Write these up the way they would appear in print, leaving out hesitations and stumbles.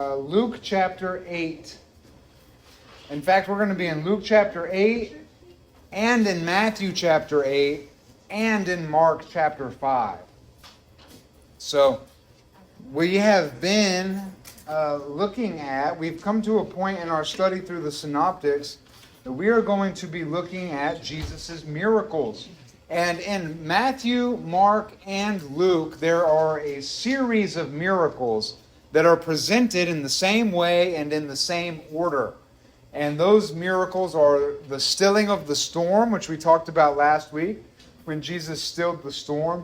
Luke chapter 8. In fact, we're going to be in Luke chapter 8 and in Matthew chapter 8 and in Mark chapter 5. So we have been we've come to a point in our study through the Synoptics that we are going to be looking at Jesus' miracles. And in Matthew, Mark, and Luke, there are a series of miracles that are presented in the same way and in the same order. And those miracles are the stilling of the storm, which we talked about last week, when Jesus stilled the storm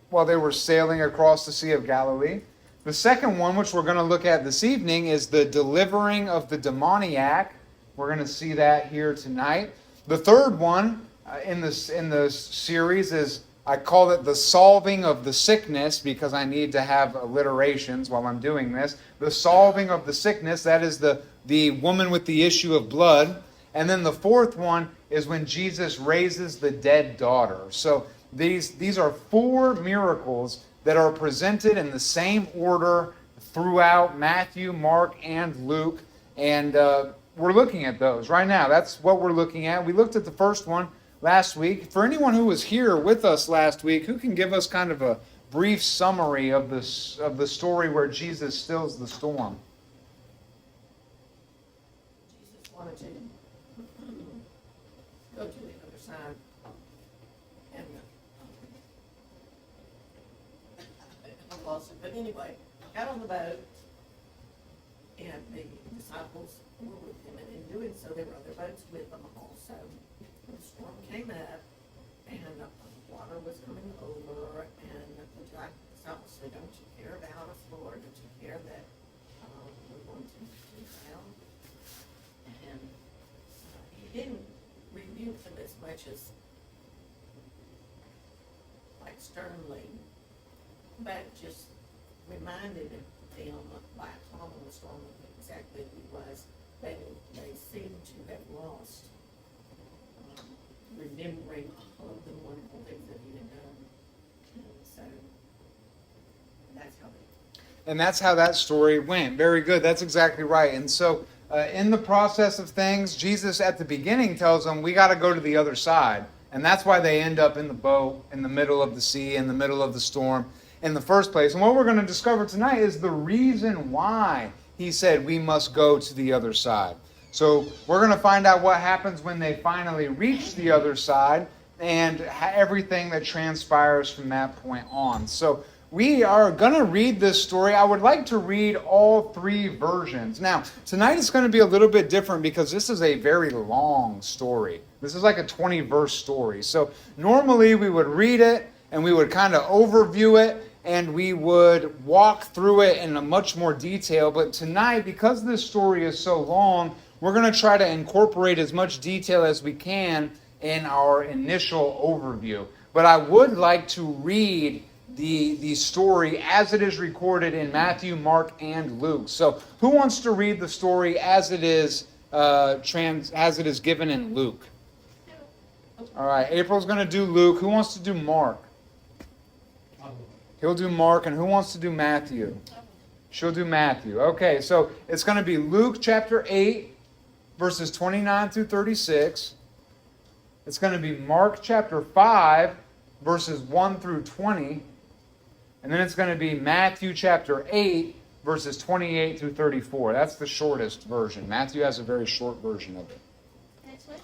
while they were sailing across the Sea of Galilee. The second one, which we're going to look at this evening, is the delivering of the demoniac. We're going to see that here tonight. The third one in this series is, I call it the solving of the sickness, because I need to have alliterations while I'm doing this. The solving of the sickness, that is the woman with the issue of blood. And then the fourth one is when Jesus raises the dead daughter. So these are four miracles that are presented in the same order throughout Matthew, Mark, and Luke. And we're looking at those right now. That's what we're looking at. We looked at the first one last week. For anyone who was here with us last week, who can give us kind of a brief summary of the story where Jesus stills the storm? Jesus wanted to go to the other side, and I lost it. But anyway, got on the boat, and the disciples were with him, and in doing so, there were other boats with them also. The storm came up, and water was coming over, and the disciples said, "Don't you care about us, Lord? Don't you care that we're going to drown?" And he didn't rebuke them as much as like sternly, but just reminded them, like calming the storm of exactly who he was. They seemed to have lost remembering all of the wonderful things that he had done. And so that's how that story went. Very good. That's exactly right. And so in the process of things, Jesus at the beginning tells them, we got to go to the other side. And that's why they end up in the boat in the middle of the sea, in the middle of the storm in the first place. And what we're going to discover tonight is the reason why he said we must go to the other side. So we're going to find out what happens when they finally reach the other side and everything that transpires from that point on. So we are going to read this story. I would like to read all three versions. Now, tonight it's going to be a little bit different because this is a very long story. This is like a 20-verse story. So normally we would read it and we would kind of overview it and we would walk through it in a much more detail. But tonight, because this story is so long, we're going to try to incorporate as much detail as we can in our initial overview. But I would like to read the story as it is recorded in Matthew, Mark, and Luke. So who wants to read the story as it is given in Luke? All right, April's going to do Luke. Who wants to do Mark? He'll do Mark. And who wants to do Matthew? She'll do Matthew. Okay, so it's going to be Luke chapter 8, verses 29 through 36. It's going to be Mark chapter 5, verses 1 through 20. And then it's going to be Matthew chapter 8, verses 28 through 34. That's the shortest version. Matthew has a very short version of it. Can I switch?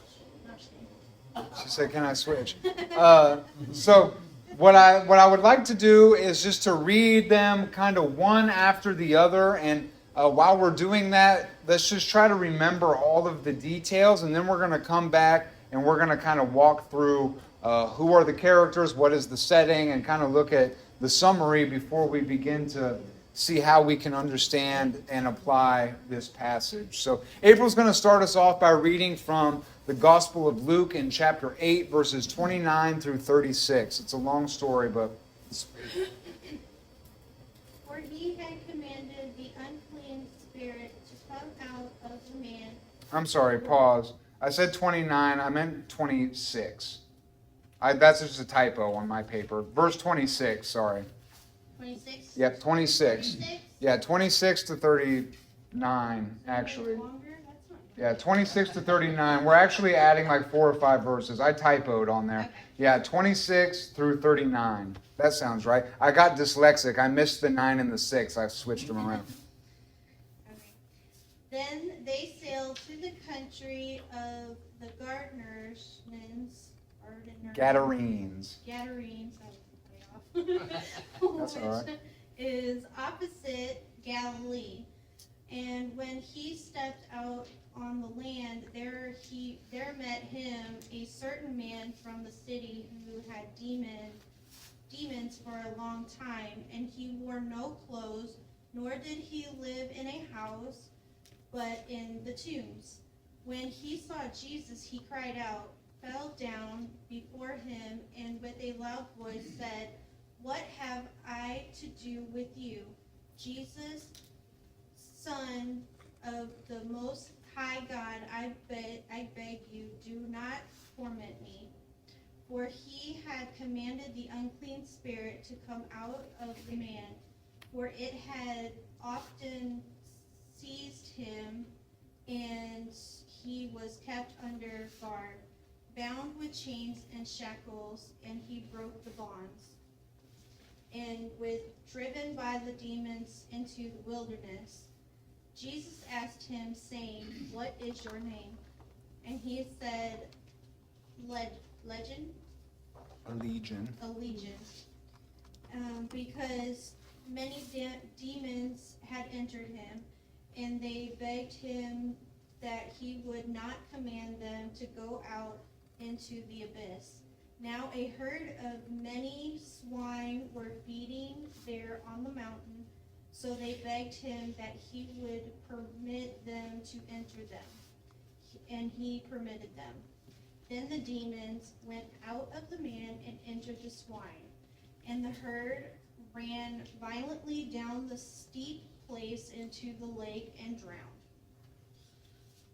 She said, can I switch? So what I would like to do is just to read them kind of one after the other. And while we're doing that, let's just try to remember all of the details. And then we're going to come back and we're going to kind of walk through who are the characters, what is the setting, and kind of look at the summary before we begin to see how we can understand and apply this passage. So April's going to start us off by reading from the Gospel of Luke in chapter 8, verses 29 through 36. It's a long story, but... For he had commanded the unclean spirit to come out of the man. I'm sorry, pause. I said 29, I meant 26. That's just a typo on my paper. Verse 26, sorry. 26? Yep, 26. 26? Yeah, 26 to 39, actually. Longer? That's not good. Yeah, 26 to 39. We're actually adding like 4 or 5 verses. I typoed on there. Okay. Yeah, 26 through 39. That sounds right. I got dyslexic. I missed the 9 and the 6. I switched them around. Okay. Then they sailed to the country of the Gadarenes. Gadarenes, that was way off. That's all right. Which is opposite Galilee. And when he stepped out on the land, there met him a certain man from the city who had demons for a long time, and he wore no clothes, nor did he live in a house, but in the tombs. When he saw Jesus, he cried out, fell down before him, and with a loud voice said, "What have I to do with you, Jesus, Son of the Most High God? I beg you, do not torment me." For he had commanded the unclean spirit to come out of the man, for it had often seized him, and he was kept under guard, bound with chains and shackles, and he broke the bonds. And driven by the demons into the wilderness, Jesus asked him, saying, "What is your name?" And he said, Legion, A legion. because many demons had entered him, and they begged him that he would not command them to go out into the abyss. Now a herd of many swine were feeding there on the mountain, so they begged him that he would permit them to enter them. And he permitted them. Then the demons went out of the man and entered the swine, and the herd ran violently down the steep place into the lake and drowned.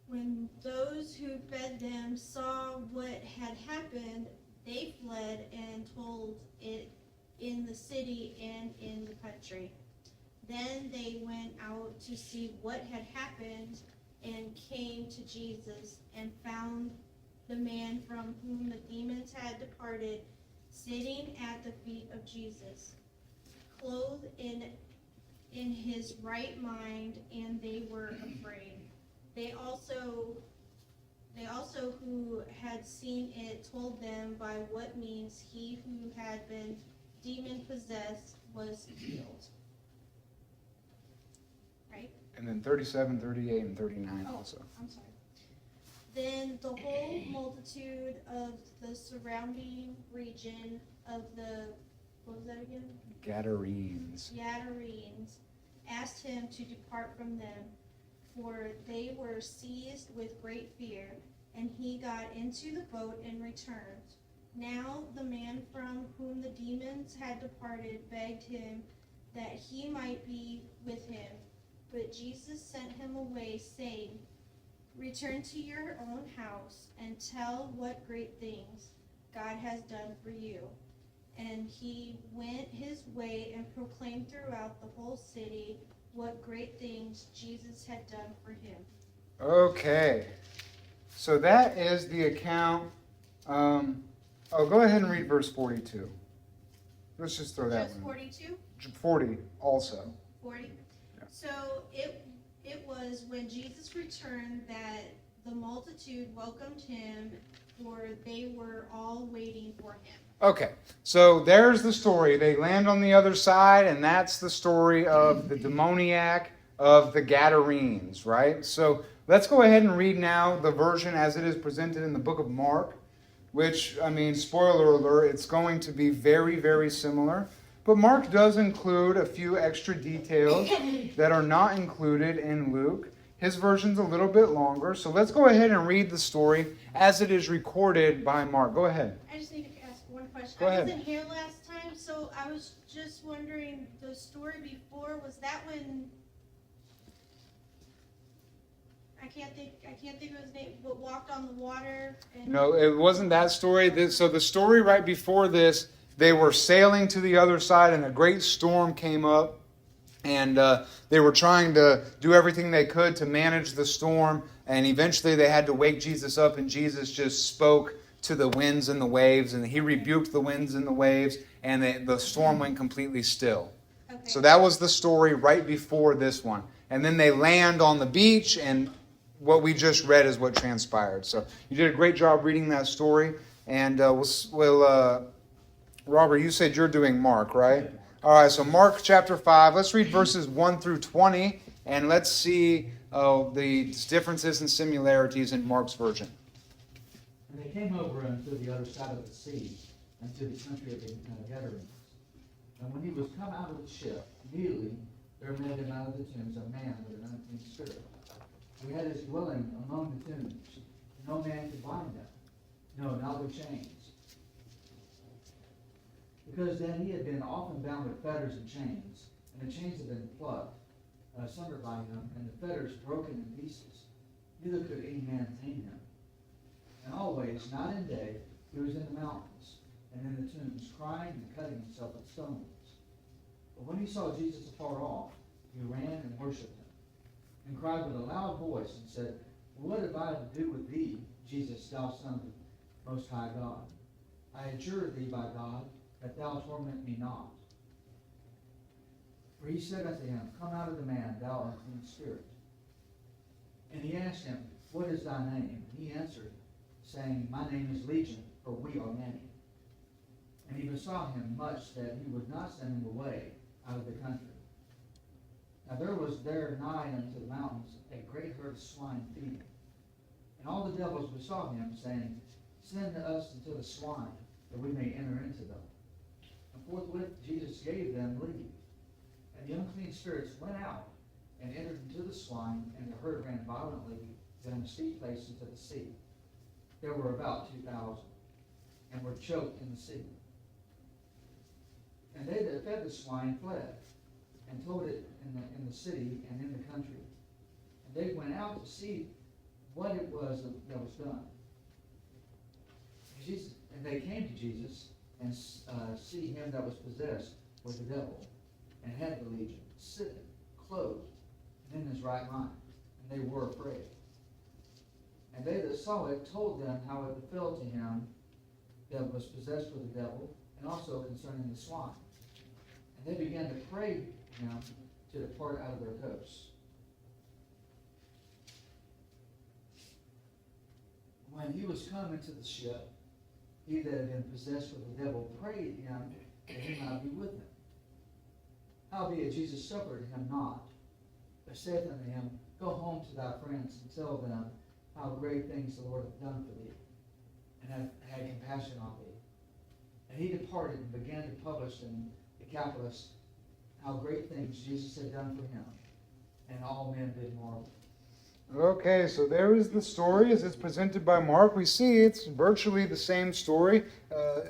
When those who fed them saw what had happened, they fled and told it in the city and in the country. Then they went out to see what had happened and came to Jesus and found the man from whom the demons had departed sitting at the feet of Jesus, clothed in his right mind, and they were afraid. They also who had seen it told them by what means he who had been demon-possessed was healed. Right? And then 37, 38, and 39 also. I'm sorry. Then the whole multitude of the surrounding region of what was that again? Gadarenes. Gadarenes asked him to depart from them, for they were seized with great fear, and he got into the boat and returned. Now the man from whom the demons had departed begged him that he might be with him, but Jesus sent him away, saying, "Return to your own house and tell what great things God has done for you." And he went his way and proclaimed throughout the whole city what great things Jesus had done for him. Okay. So that is the account. Go ahead and read verse 42. Let's just throw that Just one. 42? 40 also. 40? Yeah. So it was when Jesus returned that the multitude welcomed him, for they were all waiting for him. Okay, so there's the story. They land on the other side, and that's the story of the demoniac of the Gadarenes, right? So let's go ahead and read now the version as it is presented in the book of Mark, which, spoiler alert, it's going to be very, very similar. But Mark does include a few extra details that are not included in Luke. His version's a little bit longer, so let's go ahead and read the story as it is recorded by Mark. Go ahead. I just need to ask one question. Go ahead. I wasn't here last time, so I was just wondering, the story before, was that when I can't think of his name, but walked on the water? And No, it wasn't that story. So the story right before this They were sailing to the other side, and a great storm came up. And they were trying to do everything they could to manage the storm. And eventually they had to wake Jesus up, and Jesus just spoke to the winds and the waves. And he rebuked the winds and the waves, and the storm went completely still. Okay. So that was the story right before this one. And then they land on the beach, and what we just read is what transpired. So you did a great job reading that story. And Robert, you said you're doing Mark, right? All right, so Mark chapter 5. Let's read verses 1 through 20, and let's see the differences and similarities in Mark's version. And they came over unto the other side of the sea, unto the country of the Gadarenes. And when he was come out of the ship, immediately there met him out of the tombs a man with an unclean spirit, who had his dwelling among the tombs. No man could bind him, no, not with chains. Because then he had been often bound with fetters and chains, and the chains had been plucked asunder by him, and the fetters broken in pieces. Neither could any man tame him. And always, night and day, he was in the mountains and in the tombs, crying and cutting himself with stones. But when he saw Jesus afar off, he ran and worshipped him, and cried with a loud voice, and said, What have I to do with thee, Jesus, thou Son of the Most High God? I adjure thee by God, that thou torment me not. For he said unto him, Come out of the man, thou unclean spirit. And he asked him, What is thy name? And he answered, saying, My name is Legion, for we are many. And he besought him much that he would not send him away out of the country. Now there was there nigh unto the mountains a great herd of swine feeding. And all the devils besought him, saying, Send us into the swine, that we may enter into them. And forthwith Jesus gave them leave. And the unclean spirits went out and entered into the swine, and the herd ran violently down a steep place into the sea. There were about 2,000, and were choked in the sea. And they that fed the swine fled, and told it in the city and in the country. And they went out to see what it was that was done. And they came to Jesus, and see him that was possessed with the devil, and had the legion, sitting, clothed, and in his right mind. And they were afraid. And they that saw it told them how it befell to him that was possessed with the devil, and also concerning the swine. And they began to pray him to depart out of their coasts. When he was come into the ship, he that had been possessed with the devil prayed him that he might be with him. Howbeit Jesus suffered him not, but saith unto him, Go home to thy friends, and tell them how great things the Lord hath done for thee, and hath had compassion on thee. And he departed and began to publish in the Decapolis how great things Jesus had done for him, and all men did marvel. Okay, so there is the story as it's presented by Mark. We see it's virtually the same story.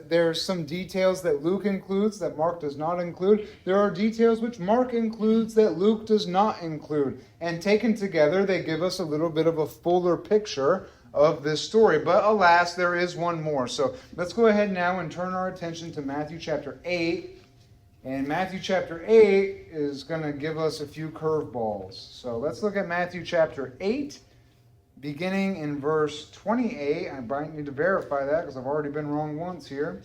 There's some details that Luke includes that Mark does not include. There are details which Mark includes that Luke does not include. And taken together, they give us a little bit of a fuller picture of this story. But alas, there is one more. So let's go ahead now and turn our attention to Matthew chapter 8. And Matthew chapter 8 is going to give us a few curveballs. So let's look at Matthew chapter 8, beginning in verse 28. I might need to verify that because I've already been wrong once here.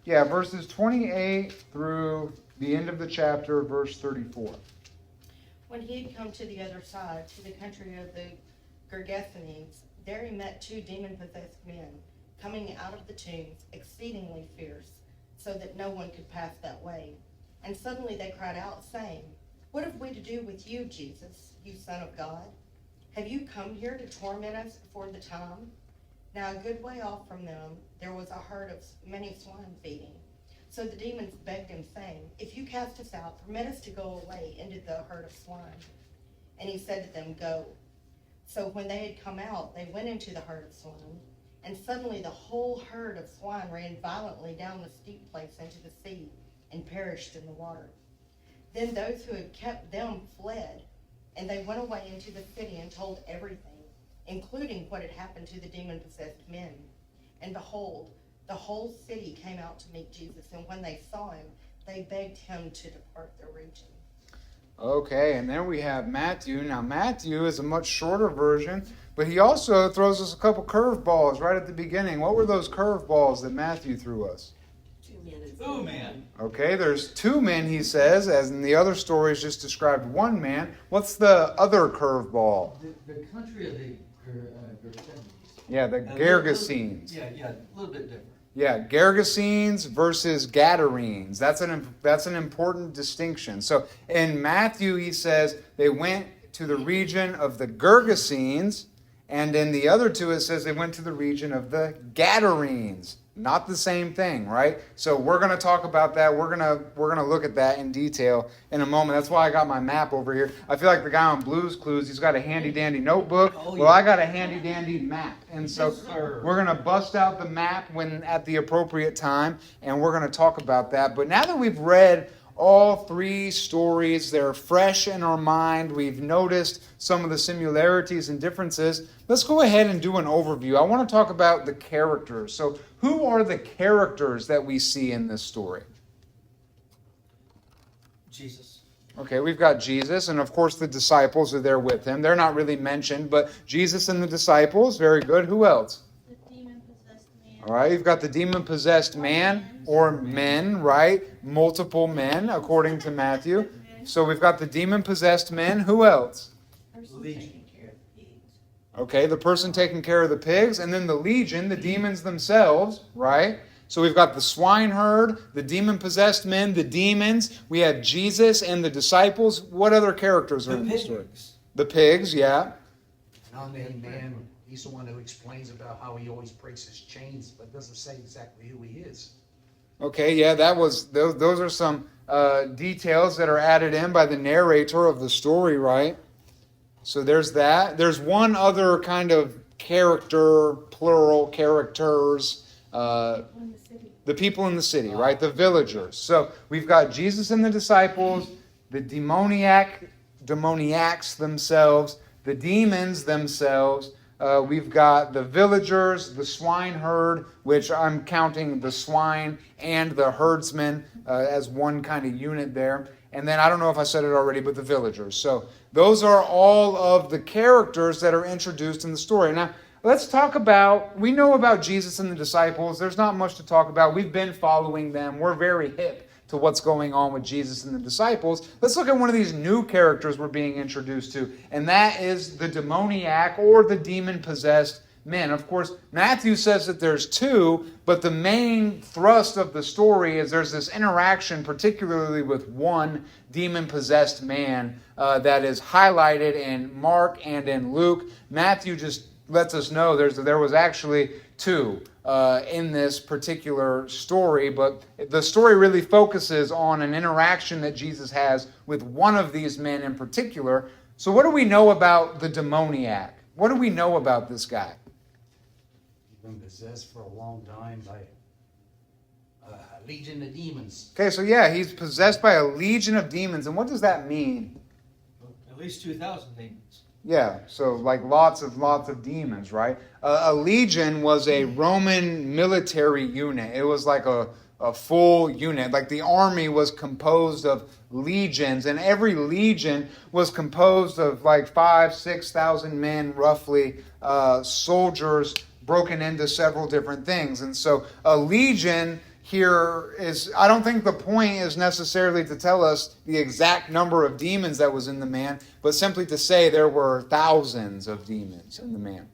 Yeah, verses 28 through the end of the chapter, verse 34. When he had come to the other side, to the country of the Gergesenes, there he met 2 demon-possessed men, coming out of the tombs, exceedingly fierce, so that no one could pass that way. And suddenly they cried out, saying, What have we to do with you, Jesus, you Son of God? Have you come here to torment us before the time? Now a good way off from them there was a herd of many swine feeding. So the demons begged him, saying, If you cast us out, permit us to go away into the herd of swine. And he said to them, Go. So when they had come out, they went into the herd of swine. And suddenly the whole herd of swine ran violently down the steep place into the sea, and perished in the water. Then those who had kept them fled, and they went away into the city and told everything, including what had happened to the demon-possessed men. And behold, The whole city came out to meet Jesus, and when they saw him, they begged him to depart their region. Okay, and then we have Matthew. Now, Matthew is a much shorter version, but he also throws us a couple curveballs right at the beginning. What were those curveballs that Matthew threw us? Two men. Okay, there's two men, he says, as in the other stories just described one man. What's the other curveball? The country of the Gergesenes. Yeah, the Gergesenes. Yeah, a little bit different. Yeah, Gergesenes versus Gadarenes. That's an important distinction. So in Matthew, he says they went to the region of the Gergesenes, and in the other two, it says they went to the region of the Gadarenes. Not the same thing, right? So we're going to talk about that. We're going to look at that in detail in a moment. That's why I got my map over here. I feel like the guy on Blue's Clues. He's got a handy dandy notebook. Well, I got a handy dandy map, and so we're going to bust out the map when at the appropriate time, and we're going to talk about that. But now that we've read all three stories, they're fresh in our mind. We've noticed some of the similarities and differences. Let's go ahead and do an overview. I want to talk about the characters. So, who are the characters that we see in this story? Jesus. Okay, we've got Jesus, and of course the disciples are there with him. They're not really mentioned, but Jesus and the disciples, very good. Who else? The demon-possessed man. All right, you've got the demon-possessed man or men, right? Multiple men, according to Matthew. So we've got the demon-possessed men. Who else? Legion. Okay, the person taking care of the pigs, and then the legion, the demons themselves, right? So we've got the swineherd, the demon-possessed men, the demons. We have Jesus and the disciples. What other characters are in the story? The pigs, yeah. Non-named man, he's the one who explains about how he always breaks his chains, but doesn't say exactly who he is. Okay, yeah, those are some details that are added in by the narrator of the story, right? So there's that. There's one other kind of character, plural characters, the people in the city, right? The villagers. So we've got Jesus and the disciples, the demoniacs themselves, the demons themselves. We've got the villagers, the swineherd, which I'm counting the swine and the herdsman as one kind of unit there. And then I don't know if I said it already, but the villagers. So those are all of the characters that are introduced in the story. Now, let's talk about, we know about Jesus and the disciples. There's not much to talk about. We've been following them. We're very hip to what's going on with Jesus and the disciples. Let's look at one of these new characters we're being introduced to, and that is the demoniac or the demon-possessed men. Of course, Matthew says that there's two, but the main thrust of the story is there's this interaction, particularly with one demon-possessed man that is highlighted in Mark and in Luke. Matthew just lets us know there was actually two in this particular story, but the story really focuses on an interaction that Jesus has with one of these men in particular. So what do we know about the demoniac? What do we know about this guy? Been possessed for a long time by a legion of demons. Okay, so yeah, he's possessed by a legion of demons. And what does that mean? At least 2,000 demons. Yeah, so like lots of demons, right? A legion was a Roman military unit. It was like a full unit. Like the army was composed of legions, and every legion was composed of like 5,000-6,000 men, roughly, soldiers broken into several different things. And so a legion here is, I don't think the point is necessarily to tell us the exact number of demons that was in the man, but simply to say there were thousands of demons in the man.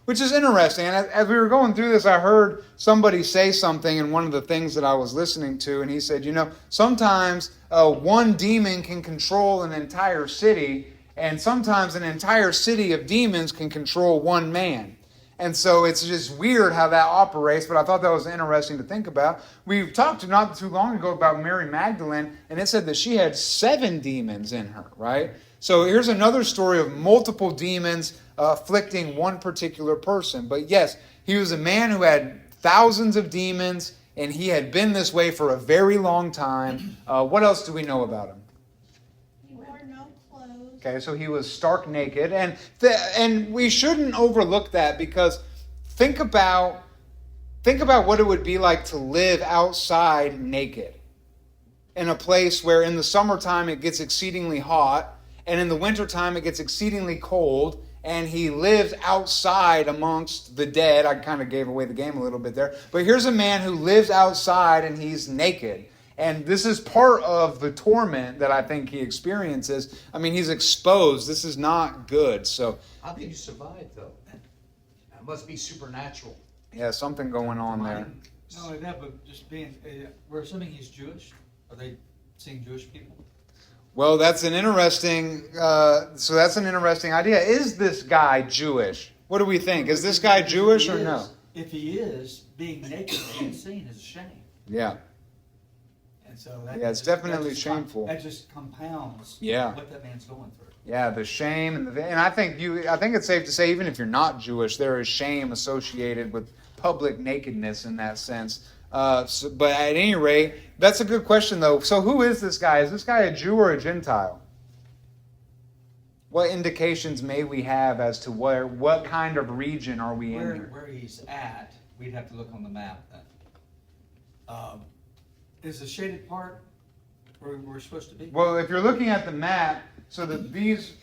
Which is interesting. And as we were going through this, I heard somebody say something in one of the things that I was listening to, and he said, sometimes one demon can control an entire city, and sometimes an entire city of demons can control one man. And so it's just weird how that operates, but I thought that was interesting to think about. We talked not too long ago about Mary Magdalene, and it said that she had 7 demons in her, right? So here's another story of multiple demons afflicting one particular person. But yes, he was a man who had thousands of demons, and he had been this way for a very long time. What else do we know about him? He wore no clothes. Okay, so he was stark naked. And we shouldn't overlook that, because think about think about what it would be like to live outside naked in a place where in the summertime it gets exceedingly hot, and in the wintertime it gets exceedingly cold, and he lives outside amongst the dead. I kind of gave away the game a little bit there. But here's a man who lives outside and he's naked. And this is part of the torment that I think he experiences. I mean, he's exposed. This is not good. So, How did you survive, though? That must be supernatural. yeah, something going on there. Not only that, but just being, we're assuming he's Jewish. Are they seeing Jewish people? Well, that's an interesting. That's an interesting idea. Is this guy Jewish? What do we think? Is this guy Jewish or no? If he is, being naked and seen is a shame. Yeah. And so that, Yeah, it's definitely shameful. That just compounds Yeah. what that man's going through. Yeah, the shame and I think it's safe to say even if you're not Jewish, there is shame associated with public nakedness in that sense. But at any rate, that's a good question though. So who is this guy? Is this guy a Jew or a Gentile? What indications may we have as to what kind of region are we in here? Where he's at, we'd have to look on the map then. Is the shaded part where we're supposed to be? Well, if you're looking at the map, so these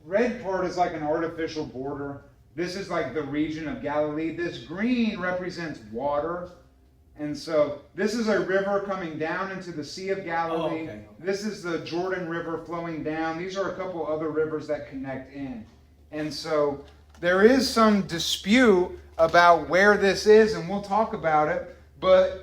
red part is like an artificial border. This is like the region of Galilee. This green represents water. And so this is a river coming down into the Sea of Galilee. Okay. This is the Jordan River flowing down. These are a couple other rivers that connect in. And so there is some dispute about where this is, and we'll talk about it. But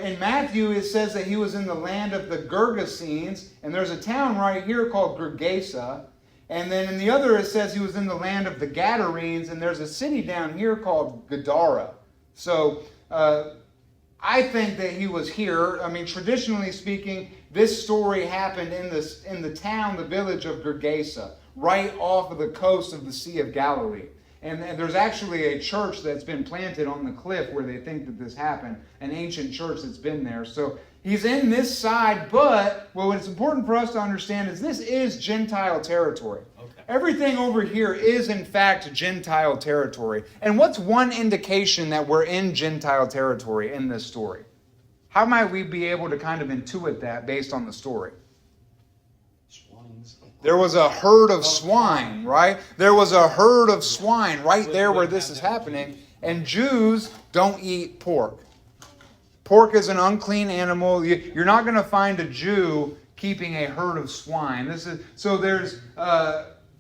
in Matthew, it says that he was in the land of the Gergesenes, and there's a town right here called Gergesa. And then in the other, it says he was in the land of the Gadarenes, and there's a city down here called Gadara. So I think that he was here. I mean, traditionally speaking, this story happened in the town, the village of Gergesa, right off of the coast of the Sea of Galilee. And there's actually a church that's been planted on the cliff where they think that this happened, an ancient church that's been there. So he's in this side, but what's important for us to understand is this is Gentile territory. Okay. Everything over here is, in fact, Gentile territory. And what's one indication that we're in Gentile territory in this story? How might we be able to kind of intuit that based on the story? Swines. There was a herd of swine, right? There was a herd of swine right there where this is happening. And Jews don't eat pork. Pork is an unclean animal. You're not going to find a Jew keeping a herd of swine. So there's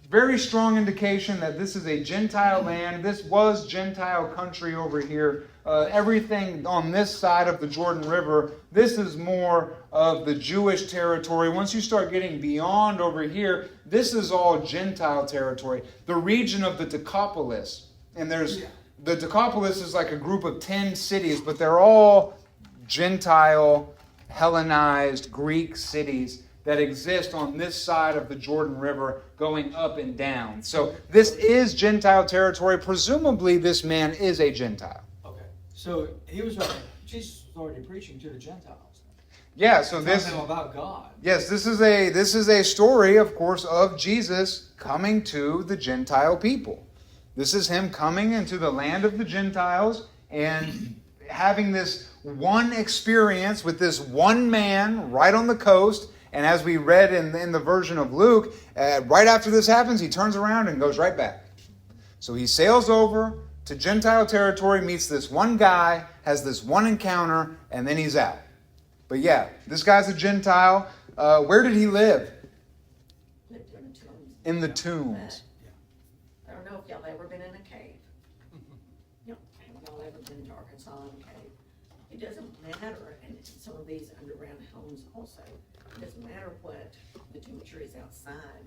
very strong indication that this is a Gentile land. This was Gentile country over here. Everything on this side of the Jordan River, this is more of the Jewish territory. Once you start getting beyond over here, this is all Gentile territory. The region of the Decapolis. And the Decapolis is like a group of 10 cities, but they're all Gentile, Hellenized, Greek cities that exist on this side of the Jordan River going up and down. So this is Gentile territory. Presumably this man is a Gentile. Okay. So Jesus was already preaching to the Gentiles. Yeah, so Telling this them about God. yes, this is a story, of course, of Jesus coming to the Gentile people. This is him coming into the land of the Gentiles and having this one experience with this one man right on the coast. And as we read in the version of Luke, right after this happens, he turns around and goes right back. So he sails over to Gentile territory, meets this one guy, has this one encounter, and then he's out. But yeah, this guy's a Gentile. Where did he live? Lived in the tombs. In the tombs. I don't know if y'all ever been in a cave. Y'all ever been to Arkansas in a cave? It doesn't matter, and some of these underground homes also, it doesn't matter what the temperature is outside.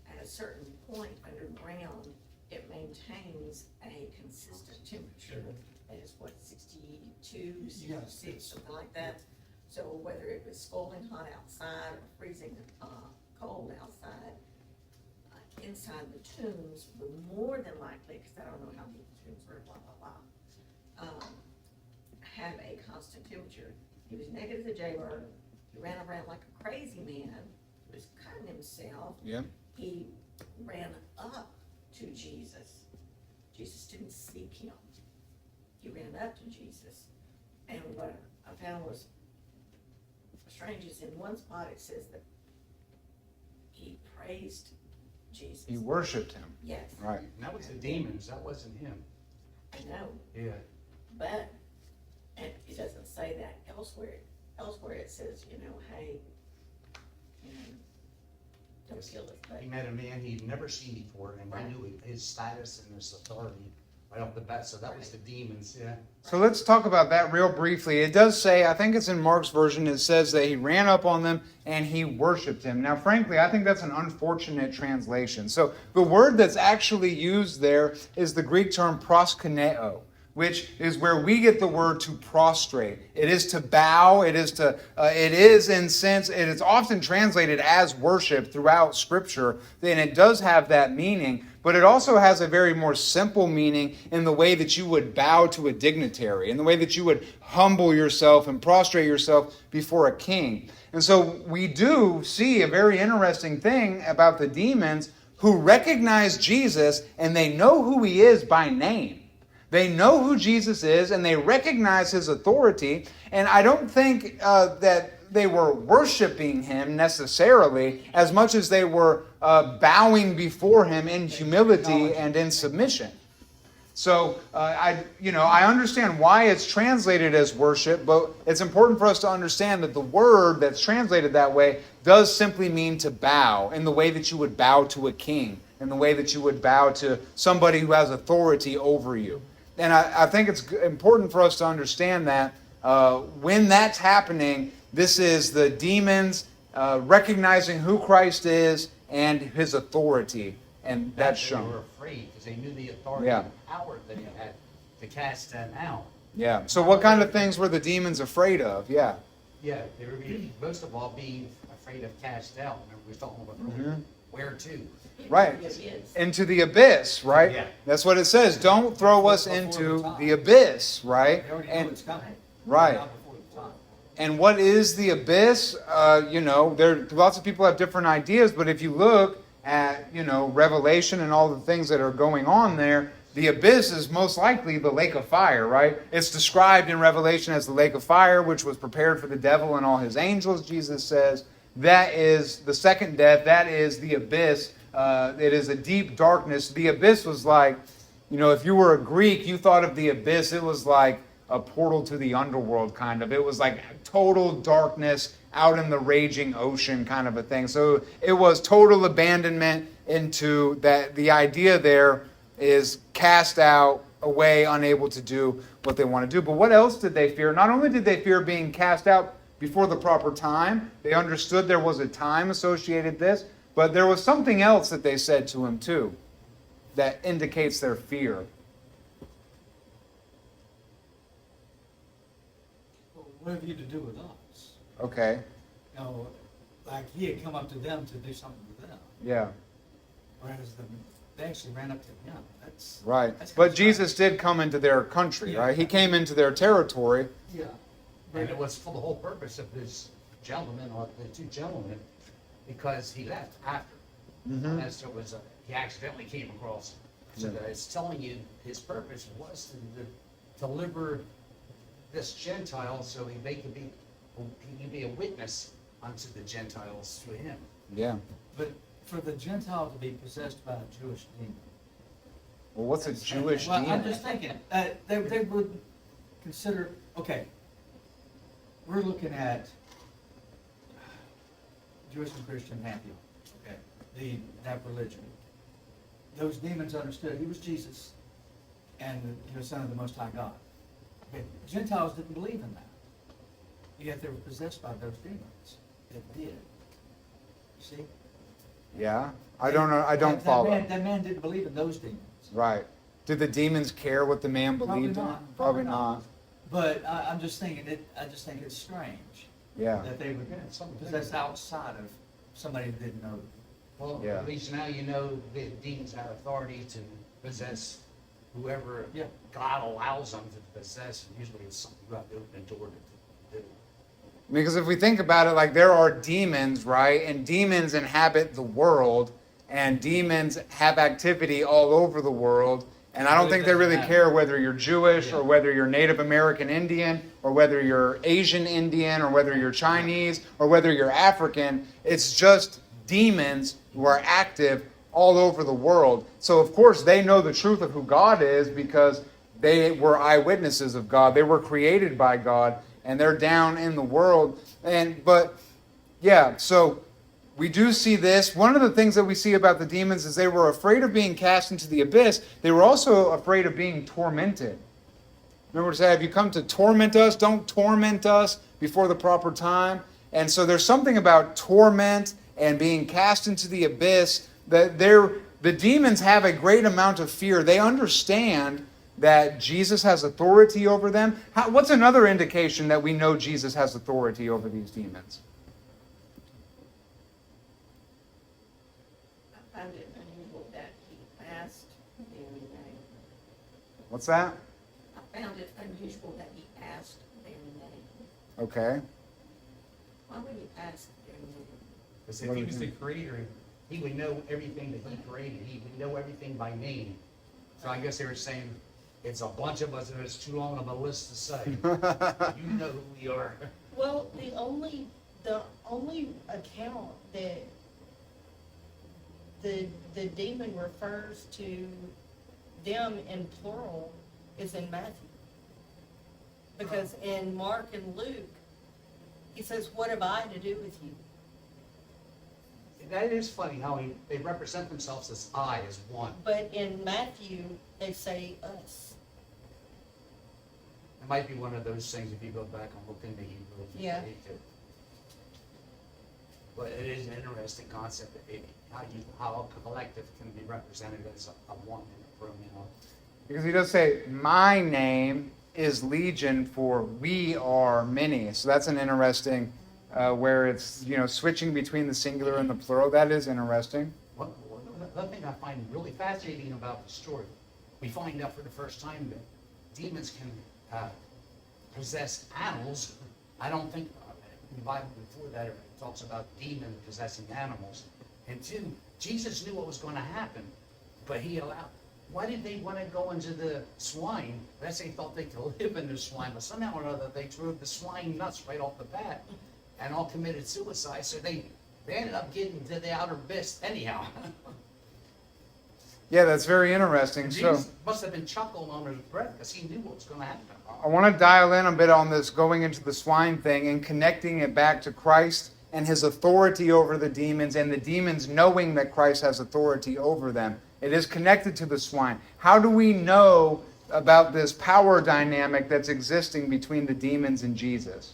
At a certain point underground, it maintains a consistent temperature. That is what, 62, 66, something like that. So whether it was scalding hot outside or freezing cold outside, inside the tombs would more than likely, because I don't know how deep the tombs were, blah, blah, blah, have a constant temperature. He was naked as a jailbird. He ran around like a crazy man. He was cutting himself. Yeah. He ran up to Jesus. Jesus didn't seek him. he ran up to Jesus. And what I found was strange is in one spot it says that he praised Jesus. He worshiped him. Yes, Right. And that was the demons, that wasn't him. I know, Yeah. but, and it doesn't say that elsewhere. Elsewhere it says, hey, don't kill us, but. He met a man he'd never seen before, and he knew his status and his authority right off the bat, so that was the demons, yeah. So let's talk about that real briefly. It does say, I think it's in Mark's version, it says that he ran up on them and he worshiped him. Now, frankly, I think that's an unfortunate translation. So the word that's actually used there is the Greek term proskuneo, which is where we get the word to prostrate. It is to bow. It is in sense, it is often translated as worship throughout Scripture, and it does have that meaning. But it also has a very more simple meaning in the way that you would bow to a dignitary, in the way that you would humble yourself and prostrate yourself before a king. And so we do see a very interesting thing about the demons who recognize Jesus and they know who he is by name. They know who Jesus is and they recognize his authority. And I don't think that they were worshiping him necessarily as much as they were bowing before him in humility and in submission. So I understand why it's translated as worship, but it's important for us to understand that the word that's translated that way does simply mean to bow in the way that you would bow to a king, in the way that you would bow to somebody who has authority over you. And I think it's important for us to understand that when that's happening, this is the demons recognizing who Christ is and his authority. And that's They shown. were afraid because they knew the authority Yeah. and power that he had to cast them out. Yeah. So what kind of things were the demons afraid of? Yeah. Yeah, they were most of all being afraid of cast out. Remember we were talking about earlier. Where to? Right. Yes, yes. Into the abyss, right? Yeah. That's what it says. Don't throw us into the abyss, right? They already know And it's coming. right. Not before the time. And what is the abyss? There lots of people have different ideas, but if you look at, Revelation and all the things that are going on there, the abyss is most likely the lake of fire, right? It's described in Revelation as the lake of fire, which was prepared for the devil and all his angels, Jesus says. That is the second death. That is the abyss. It is a deep darkness. The abyss was like, if you were a Greek, you thought of the abyss, it was like a portal to the underworld, kind of. It was like total darkness out in the raging ocean, kind of a thing. So it was total abandonment into that. The idea there is cast out, away, unable to do what they want to do. But what else did they fear? Not only did they fear being cast out before the proper time, they understood there was a time associated with this, but there was something else that they said to him too that indicates their fear. Well, what have you to do with us? Okay. Like he had come up to them to do something to them, Yeah. whereas they actually ran up to him. That's Right. That's But kinda Jesus did come into their country, Yeah. right? He came into their territory. Yeah. And it was for the whole purpose of this gentleman, or the two gentlemen, because he left after. Mhm. As there was he accidentally came across. So that it's telling you his purpose was to deliver this Gentile so he could be a witness unto the Gentiles through him. Yeah. But for the Gentile to be possessed by a Jewish demon. Well, what's a Jewish Well, demon? I'm just thinking, they would consider, okay, we're looking at Jewish and Christian pantheon, okay, that religion. Those demons understood he was Jesus and he was Son of the Most High God. Okay, Gentiles didn't believe in that. Yet they were possessed by those demons. It did. See? Yeah. I don't know. I don't follow. That man didn't believe in those demons. Right. Did the demons care what the man Probably believed in? not. Probably not. But I'm just thinking, I just think it's strange Yeah. that they would possess outside of somebody who didn't know. Well, Yeah. at least now you know the demons have authority to possess whoever Yeah. God allows them to possess. And usually it's something you have to open the door to do. Because if we think about it, like there are demons, right? And demons inhabit the world, and demons have activity all over the world. And I don't think they really care whether you're Jewish or whether you're Native American Indian or whether you're Asian Indian or whether you're Chinese or whether you're African. It's just demons who are active all over the world. So, of course, they know the truth of who God is because they were eyewitnesses of God. They were created by God, and they're down in the world. So we do see this. One of the things that we see about the demons is they were afraid of being cast into the abyss. They were also afraid of being tormented. Remember to say, have you come to torment us? Don't torment us before the proper time. And so there's something about torment and being cast into the abyss that the demons have a great amount of fear. They understand that Jesus has authority over them. What's another indication that we know Jesus has authority over these demons? I found it unusual that he asked their name. What's that? I found it unusual that he asked their name. Okay. Why would he ask their name? Because if he was the creator, he would know everything that he created. He would know everything by name. So I guess they were saying, it's a bunch of us, and it's too long of a list to say. You know who we are. Well, the only account that the demon refers to them in plural is in Matthew. Because in Mark and Luke, he says, "What have I to do with you?" That is funny how they represent themselves as I, as one. But in Matthew, they say us. It might be one of those things if you go back and look into Hebrew. Yeah. But it is an interesting concept, how a collective can be represented as a one in a pronoun. Because he does say, my name is Legion, for we are many. So that's an interesting, where it's, switching between the singular and the plural. That is interesting. One thing I find really fascinating about the story, we find out for the first time that demons can possess animals. I don't think in the Bible before that it talks about demons possessing animals. And two, Jesus knew what was going to happen, but he allowed. Why did they want to go into the swine? Unless they thought they could live in the swine, but somehow or other they drove the swine nuts right off the bat and all committed suicide. So they ended up getting to the outer abyss anyhow. Yeah, that's very interesting. Jesus must have been chuckling under his breath because he knew what was going to happen. I want to dial in a bit on this going into the swine thing and connecting it back to Christ and his authority over the demons and the demons knowing that Christ has authority over them. It is connected to the swine. How do we know about this power dynamic that's existing between the demons and Jesus?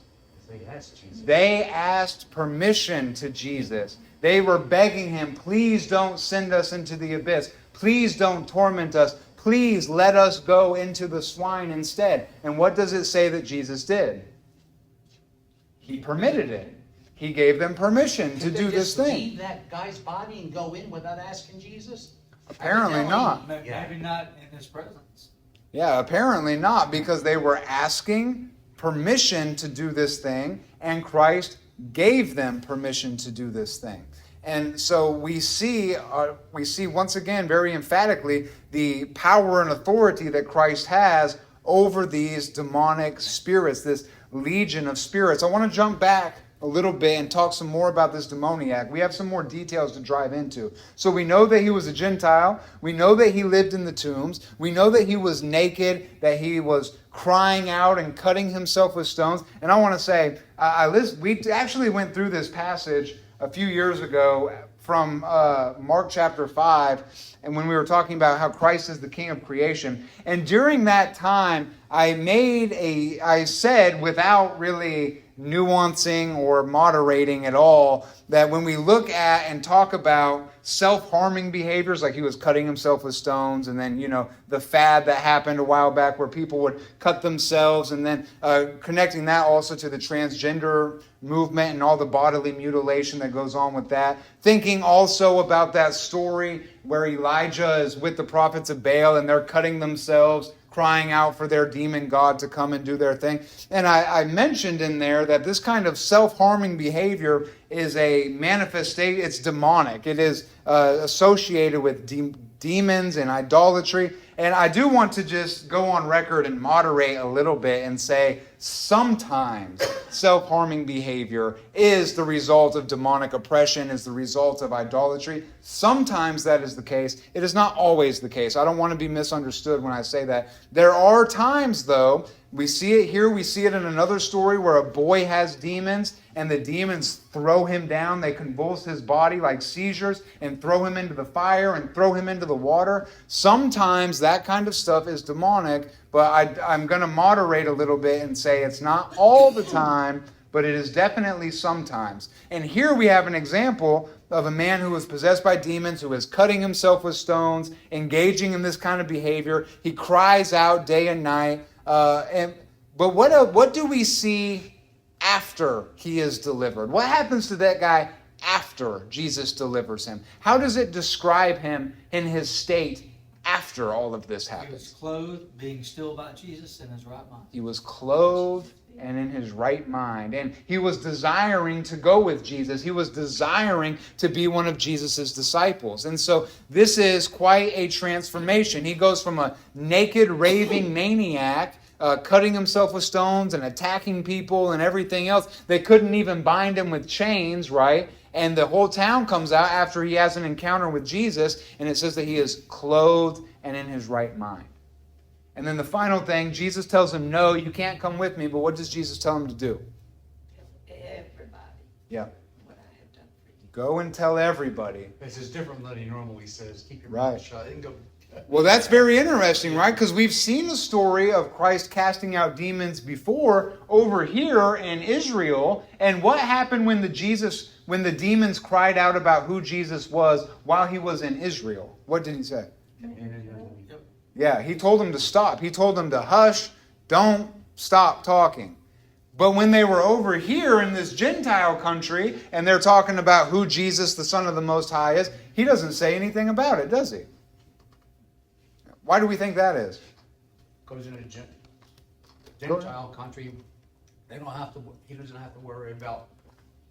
They asked permission to Jesus. They were begging him, please don't send us into the abyss. Please don't torment us. Please let us go into the swine instead. And what does it say that Jesus did? He permitted it. He gave them permission to do this thing. Leave that guy's body and go in without asking Jesus? Apparently not. Maybe not in his presence. Yeah, apparently not, because they were asking permission to do this thing, and Christ gave them permission to do this thing. And so we see once again very emphatically the power and authority that Christ has over these demonic spirits, this legion of spirits. I want to jump back a little bit and talk some more about this demoniac. We have some more details to drive into. So we know that he was a Gentile. We know that he lived in the tombs. We know that he was naked, that he was crying out and cutting himself with stones. And I want to say, we actually went through this passage a few years ago from Mark chapter 5, and when we were talking about how Christ is the King of creation. And during that time, I said, without really nuancing or moderating at all, that when we look at and talk about self-harming behaviors, like he was cutting himself with stones, and then, the fad that happened a while back where people would cut themselves, and then connecting that also to the transgender movement and all the bodily mutilation that goes on with that. Thinking also about that story where Elijah is with the prophets of Baal and they're cutting themselves, crying out for their demon god to come and do their thing. And I mentioned in there that this kind of self-harming behavior is a manifestation, it's demonic. It is associated with demons and idolatry. And I do want to just go on record and moderate a little bit and say sometimes self-harming behavior is the result of demonic oppression, is the result of idolatry. Sometimes that is the case. It is not always the case. I don't want to be misunderstood when I say that. There are times, though, we see it here, we see it in another story where a boy has demons and the demons throw him down. They convulse his body like seizures and throw him into the fire and throw him into the water. Sometimes that kind of stuff is demonic, but I'm going to moderate a little bit and say it's not all the time, but it is definitely sometimes. And here we have an example of a man who was possessed by demons, who is cutting himself with stones, engaging in this kind of behavior. He cries out day and night. But what do we see after he is delivered? What happens to that guy after Jesus delivers him? How does it describe him in his state after all of this He was happens? clothed, being still by Jesus in his right mind. He was clothed and in his right mind. And he was desiring to go with Jesus. He was desiring to be one of Jesus' disciples. And so this is quite a transformation. He goes from a naked, raving maniac, cutting himself with stones and attacking people and everything else. They couldn't even bind him with chains, right? And the whole town comes out after he has an encounter with Jesus, and it says that he is clothed and in his right mind. And then the final thing, Jesus tells him, no, you can't come with me. But what does Jesus tell him to do? Tell everybody Yeah. what I have done for you. Go and tell everybody. This is different than he normally says. Keep your Right. mouth shut and go. Well, that's very interesting, right? Because we've seen the story of Christ casting out demons before over here in Israel. And what happened when the demons cried out about who Jesus was while he was in Israel? What did he say? Yeah, he told them to stop. He told them to hush, don't stop talking. But when they were over here in this Gentile country and they're talking about who Jesus, the Son of the Most High, is, he doesn't say anything about it, does he? Why do we think that is? Goes in a Gentile country. He doesn't have to worry about.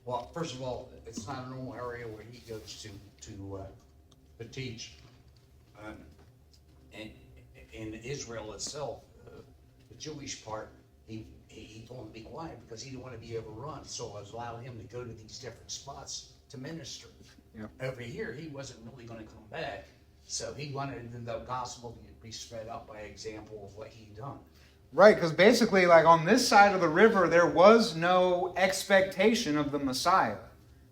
Well, first of all, it's not a normal area where he goes to teach. And in Israel itself, the Jewish part, he told him to be quiet because he didn't want to be overrun. So I was allowing him to go to these different spots to minister. Yep. Over here, he wasn't really going to come back. So he wanted the gospel to be spread out by example of what he'd done. Right, because basically, like on this side of the river, there was no expectation of the Messiah.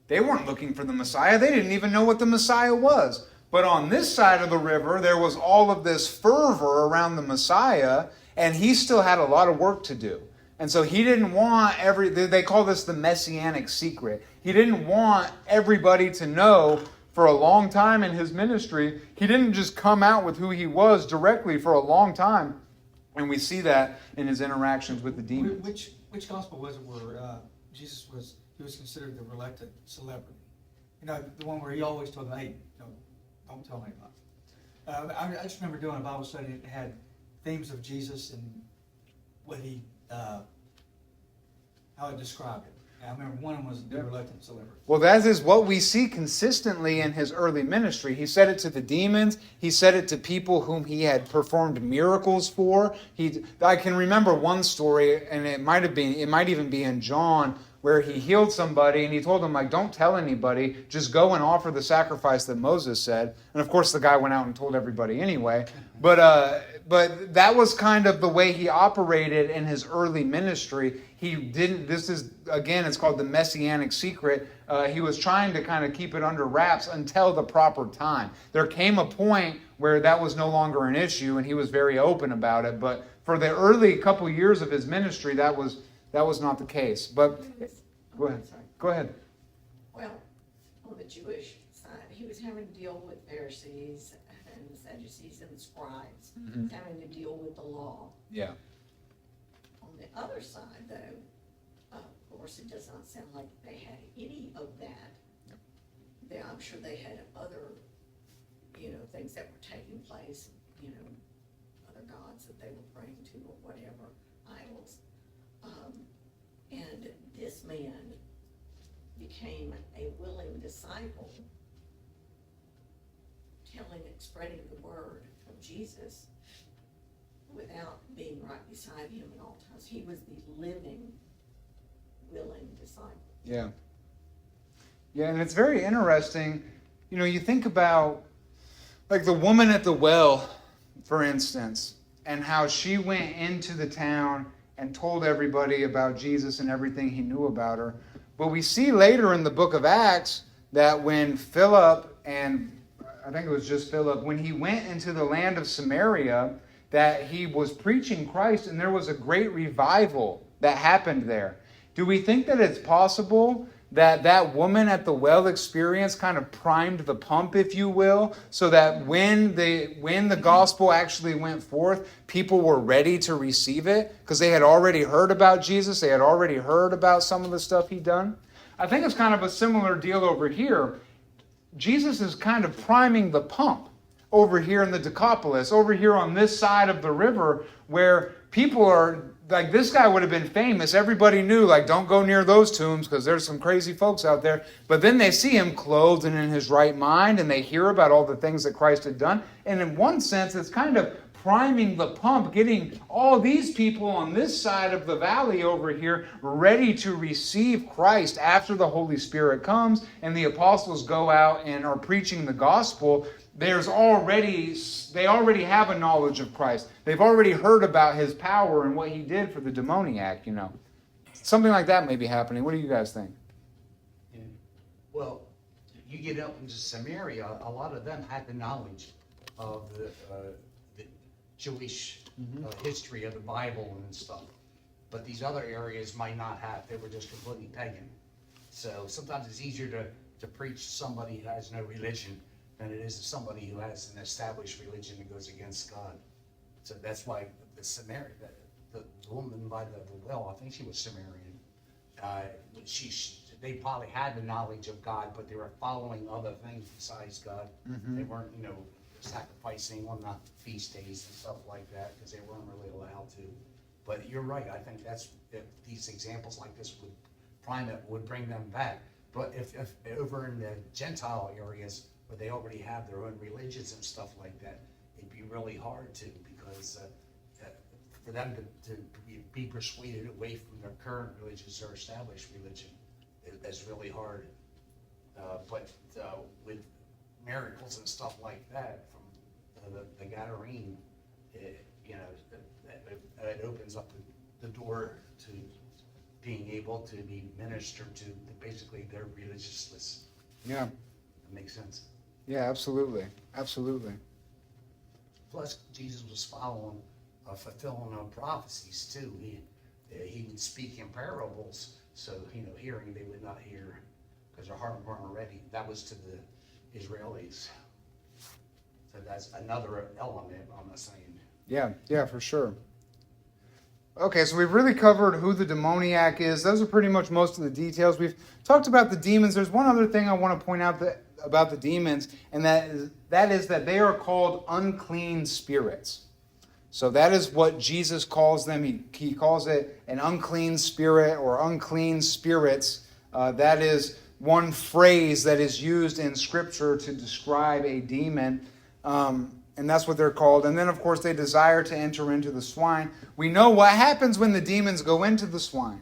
They weren't looking for the Messiah. They didn't even know what the Messiah was. But on this side of the river, there was all of this fervor around the Messiah, and he still had a lot of work to do. And so he didn't want they call this the messianic secret. He didn't want everybody to know for a long time in his ministry. He didn't just come out with who he was directly for a long time. And we see that in his interactions with the demons. Which gospel was it where Jesus was considered the reluctant celebrity? You know, the one where he always told them, hey, don't tell anybody. I just remember doing a Bible study that had themes of Jesus and what he, how it described it. I remember one was the reluctant celebrity. Well, that is what we see consistently in his early ministry. He said it to the demons. He said it to people whom he had performed miracles for. I can remember one story, and it might even be in John, where he healed somebody and he told them, like, don't tell anybody, just go and offer the sacrifice that Moses said. And of course the guy went out and told everybody anyway. But that was kind of the way he operated in his early ministry. It's called the messianic secret. He was trying to kind of keep it under wraps until the proper time. There came a point where that was no longer an issue and he was very open about it. But for the early couple years of his ministry, that was not the case. But go ahead. Sorry. Go ahead. Well, on the Jewish side, he was having to deal with Pharisees and the Sadducees and the scribes, having to deal with the law. Yeah. On the other side, though, of course, it does not sound like they had any of that. I'm sure they had other, things that were taking place, other gods that they were praying to or whatever, idols. And this man became a willing disciple, spreading the word of Jesus without being right beside him at all times. He was the living, willing disciple. Yeah. Yeah, and it's very interesting. You know, you think about, like, the woman at the well, for instance, and how she went into the town and told everybody about Jesus and everything he knew about her. But we see later in the book of Acts that when Philip, and I think it was just Philip, when he went into the land of Samaria, that he was preaching Christ, and there was a great revival that happened there. Do we think that it's possible that that woman at the well experience kind of primed the pump, if you will, so that when the gospel actually went forth, people were ready to receive it because they had already heard about Jesus, they had already heard about some of the stuff he'd done? I think it's kind of a similar deal over here. Jesus is kind of priming the pump over here in the Decapolis, over here on this side of the river, where people are, like, this guy would have been famous. Everybody knew, like, don't go near those tombs because there's some crazy folks out there. But then they see him clothed and in his right mind, and they hear about all the things that Christ had done. And in one sense, it's kind of priming the pump, getting all these people on this side of the valley over here ready to receive Christ after the Holy Spirit comes and the apostles go out and are preaching the gospel. They already have a knowledge of Christ. They've already heard about his power and what he did for the demoniac, you know. Something like that may be happening. What do you guys think? Yeah. Well, you get up into Samaria, a lot of them had the knowledge of the Jewish history of the Bible and stuff. But these other areas might not have. They were just completely pagan. So sometimes it's easier to preach to somebody who has no religion than it is to somebody who has an established religion that goes against God. So that's why the Samaritan, the woman by the well, I think she was Samaritan. They probably had the knowledge of God, but they were following other things besides God. They weren't, sacrificing on the feast days and stuff like that because they weren't really allowed to. But you're right. I think if these examples like this would bring them back. But if over in the Gentile areas where they already have their own religions and stuff like that, it'd be really hard to, because for them to be persuaded away from their current religions or established religion is really hard. But with miracles and stuff like that from the Gadarene, it opens up the door to being able to be ministered to basically their religiousness. Yeah. That makes sense. Yeah, absolutely. Absolutely. Plus, Jesus was fulfilling prophecies too. He would speak in parables, so hearing they would not hear because their heart weren't ready. That was to the Israelis. So that's another element. I'm not saying. Yeah, for sure. Okay, so we've really covered who the demoniac is. Those are pretty much most of the details. We've talked about the demons. There's one other thing I want to point out about the demons, and that is that they are called unclean spirits. So that is what Jesus calls them. He calls it an unclean spirit or unclean spirits. That is one phrase that is used in Scripture to describe a demon. And that's what they're called. And then, of course, they desire to enter into the swine. We know what happens when the demons go into the swine.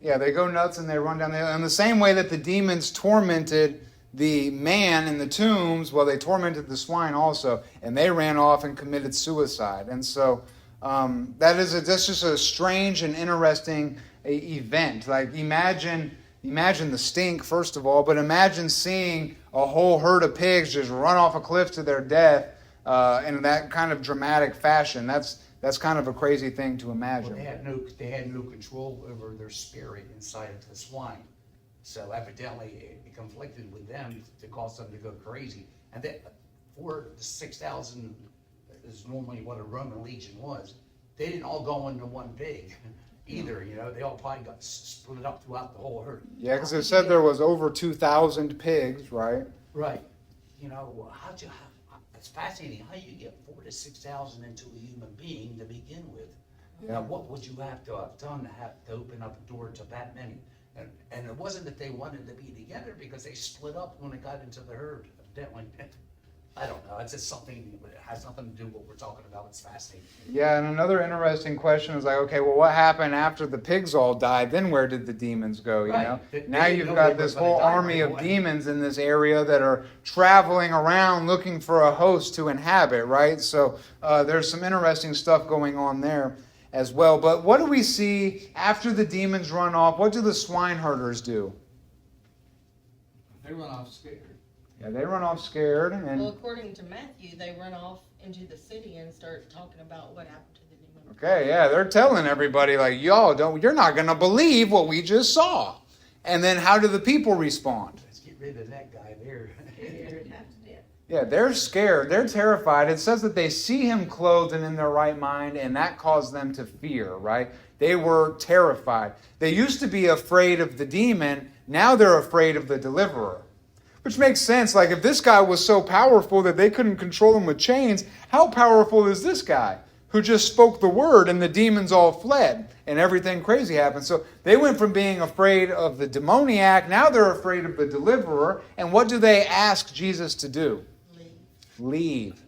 Yeah, they go nuts and they run down the hill. In the same way that the demons tormented the man in the tombs, well, they tormented the swine also. And they ran off and committed suicide. And so that's just a strange and interesting event. Like, imagine the stink, first of all, but imagine seeing a whole herd of pigs just run off a cliff to their death in that kind of dramatic fashion. That's kind of a crazy thing to imagine. Well, they had no control over their spirit inside of the swine. So evidently it conflicted with them to cause them to go crazy. And that 4,000 to 6,000 is normally what a Roman legion was. They didn't all go into one pig either, They all probably got split up throughout the whole herd. Yeah, because it said there was over 2,000 pigs, right? Right. It's fascinating how you get 4,000 to 6,000 into a human being to begin with. Yeah. Now, what would you have to have done to open up a door to that many? And it wasn't that they wanted to be together because they split up when it got into the herd, evidently. I don't know. It's just something that has nothing to do with what we're talking about. It's fascinating. Yeah, and another interesting question is like, okay, well, what happened after the pigs all died? Then where did the demons go? You Right. know, They now didn't you've know got they were this gonna whole die army right of away. demons in this area that are traveling around looking for a host to inhabit, right? So there's some interesting stuff going on there as well. But what do we see after the demons run off? What do the swine herders do? They run off scared. Yeah, they run off scared, Well, and according to Matthew, they run off into the city and start talking about what happened to the demon. okay, yeah, they're telling everybody like, you're not gonna believe what we just saw. And then how do the people respond? Let's get rid of that guy there. Scared half to death. Yeah, they're scared. They're terrified. It says that they see him clothed and in their right mind, and that caused them to fear, right? They were terrified. They used to be afraid of the demon. Now they're afraid of the deliverer. Which makes sense. Like, if this guy was so powerful that they couldn't control him with chains, how powerful is this guy who just spoke the word and the demons all fled and everything crazy happened? So they went from being afraid of the demoniac, now they're afraid of the deliverer. And what do they ask Jesus to do? Leave.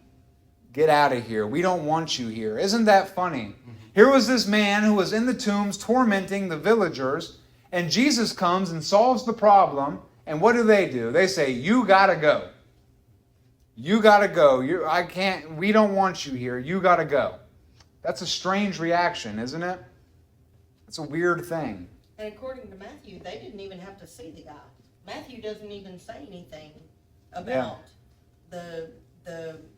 Get out of here. We don't want you here. Isn't that funny? Here was this man who was in the tombs tormenting the villagers, and Jesus comes and solves the problem. And what do? They say, you gotta go. You gotta go. We don't want you here. You gotta go. That's a strange reaction, isn't it? It's a weird thing. And according to Matthew, they didn't even have to see the guy. Matthew doesn't even say anything about the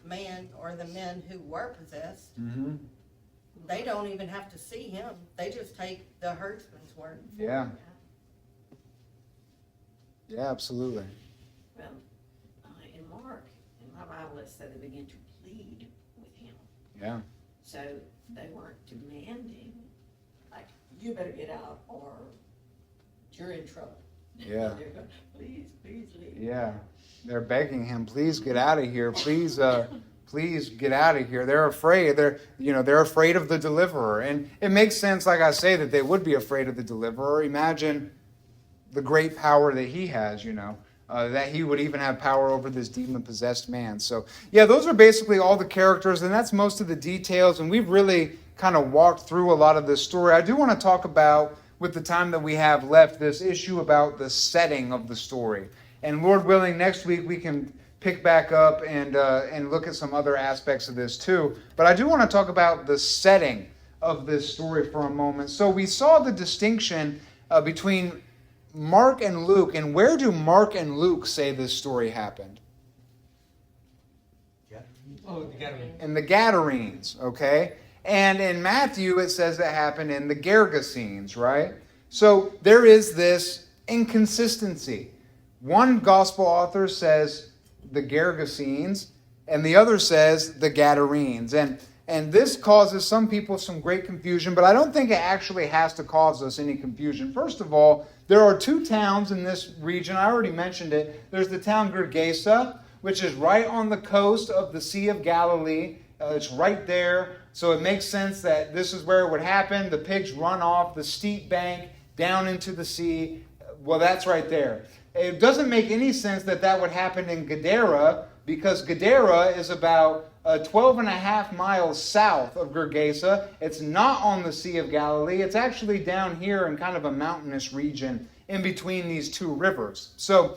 man or the men who were possessed. Mm-hmm. They don't even have to see him. They just take the herdsman's word. Yeah. Yeah, absolutely. Well, in Mark, in my Bible, it said they began to plead with him. Yeah. So they weren't demanding, like, you better get out or you're in trouble. Yeah. They're going, please leave. Yeah. They're begging him, please get out of here. Please get out of here. They're afraid. They're afraid of the deliverer. And it makes sense, like I say, that they would be afraid of the deliverer. Imagine the great power that he has, that he would even have power over this demon-possessed man. So, yeah, those are basically all the characters, and that's most of the details, and we've really kind of walked through a lot of this story. I do want to talk about, with the time that we have left, this issue about the setting of the story. And Lord willing, next week we can pick back up and look at some other aspects of this too. But I do want to talk about the setting of this story for a moment. So we saw the distinction between Mark and Luke, and where do Mark and Luke say this story happened? Oh, the Gadarene. In the Gadarenes, okay? And in Matthew, it says it happened in the Gergesenes, right? So there is this inconsistency. One gospel author says the Gergesenes, and the other says the Gadarenes. And this causes some people some great confusion, but I don't think it actually has to cause us any confusion. First of all, there are two towns in this region. I already mentioned it. There's the town Gergesa, which is right on the coast of the Sea of Galilee. It's right there. So it makes sense that this is where it would happen. The pigs run off the steep bank down into the sea. Well, that's right there. It doesn't make any sense that would happen in Gadara, because Gadara is about 12 and a half miles south of Gergesa. It's not on the Sea of Galilee. It's actually down here in kind of a mountainous region in between these two rivers. So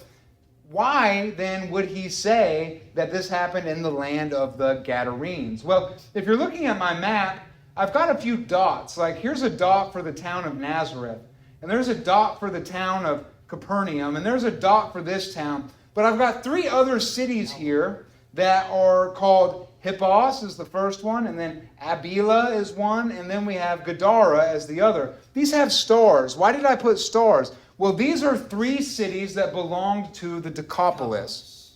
why then would he say that this happened in the land of the Gadarenes? Well, if you're looking at my map, I've got a few dots. Like, here's a dot for the town of Nazareth, and there's a dot for the town of Capernaum, and there's a dot for this town. But I've got three other cities here that are called Hippos is the first one, and then Abila is one, and then we have Gadara as the other. These have stars. Why did I put stars? Well, these are three cities that belonged to the Decapolis.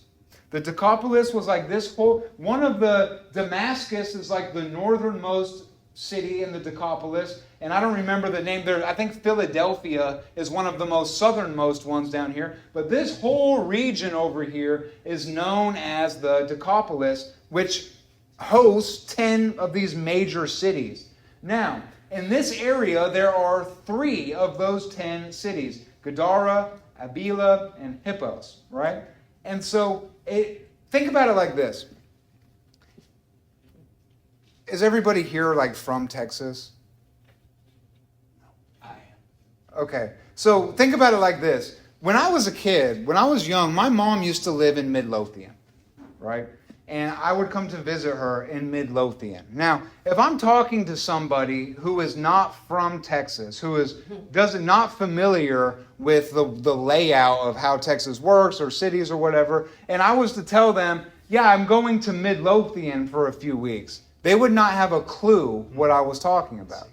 The Decapolis was like this whole, one of the, Damascus is like the northernmost city in the Decapolis, and I don't remember the name there. I think Philadelphia is one of the most southernmost ones down here, but this whole region over here is known as the Decapolis, which hosts 10 of these major cities. Now, in this area, there are 3 of those 10 cities: Gadara, Abila, and Hippos, right? And so, think about it like this. is everybody here like from Texas? I am. Okay, so think about it like this. When I was a kid, when I was young, my mom used to live in Midlothian, right? And I would come to visit her in Midlothian. Now, if I'm talking to somebody who is not from Texas, who is not familiar with the layout of how Texas works or cities or whatever, and I was to tell them, yeah, I'm going to Midlothian for a few weeks, they would not have a clue what I was talking about.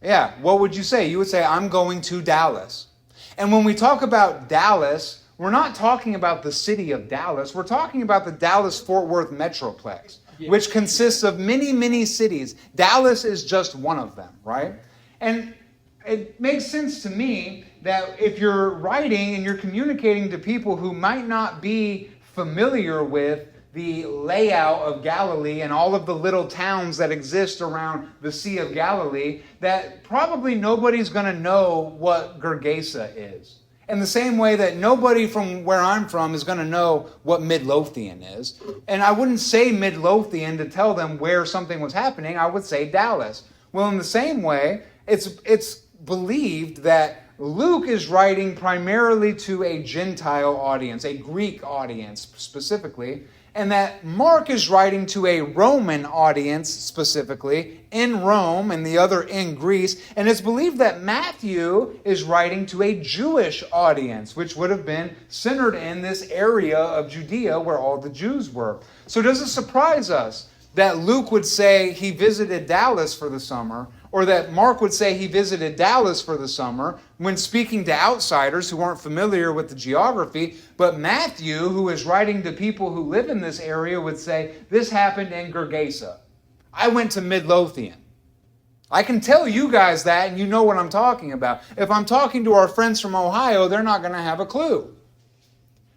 Yeah, what would you say? You would say, I'm going to Dallas. And when we talk about Dallas, we're not talking about the city of Dallas. We're talking about the Dallas-Fort Worth Metroplex, which consists of many, many cities. Dallas is just one of them, right? And it makes sense to me that if you're writing and you're communicating to people who might not be familiar with the layout of Galilee and all of the little towns that exist around the Sea of Galilee, that probably nobody's going to know what Gergesa is. In the same way that nobody from where I'm from is going to know what Midlothian is. And I wouldn't say Midlothian to tell them where something was happening. I would say Dallas. Well, in the same way, it's believed that Luke is writing primarily to a Gentile audience, a Greek audience specifically, and that Mark is writing to a Roman audience specifically in Rome and the other in Greece. And it's believed that Matthew is writing to a Jewish audience, which would have been centered in this area of Judea where all the Jews were. So does it surprise us that Luke would say he visited Dallas for the summer, or that Mark would say he visited Dallas for the summer when speaking to outsiders who aren't familiar with the geography, but Matthew, who is writing to people who live in this area, would say, this happened in Gergesa. I went to Midlothian. I can tell you guys that, and you know what I'm talking about. If I'm talking to our friends from Ohio, they're not going to have a clue.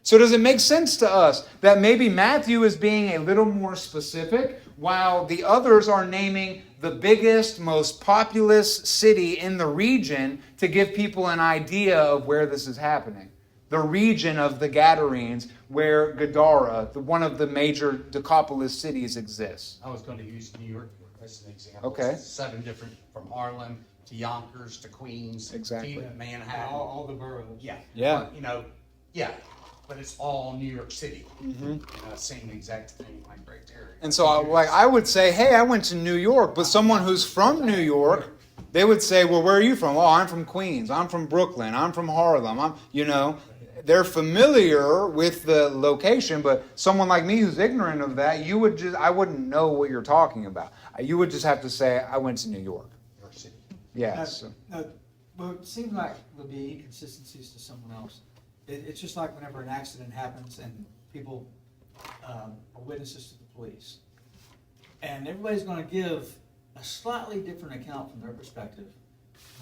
So does it make sense to us that maybe Matthew is being a little more specific, while the others are naming the biggest, most populous city in the region to give people an idea of where this is happening? The region of the Gadarenes, where Gadara, one of the major Decapolis cities, exists. I was going to use New York as an example. Okay. 7 different, from Harlem to Yonkers to Queens. Exactly. To Manhattan. All the boroughs. Yeah. Yeah. Yeah. But it's all New York City. Same exact thing, like right there. And so I would say, hey, I went to New York, but someone who's from New York, they would say, well, where are you from? Oh, I'm from Queens. I'm from Brooklyn. I'm from Harlem. They're familiar with the location, but someone like me who's ignorant of that, I wouldn't know what you're talking about. You would just have to say, I went to New York. New York City. Yes. Well, it seems like there'll be inconsistencies to someone else. It's just like whenever an accident happens and people are witnesses to the police. And everybody's going to give a slightly different account from their perspective,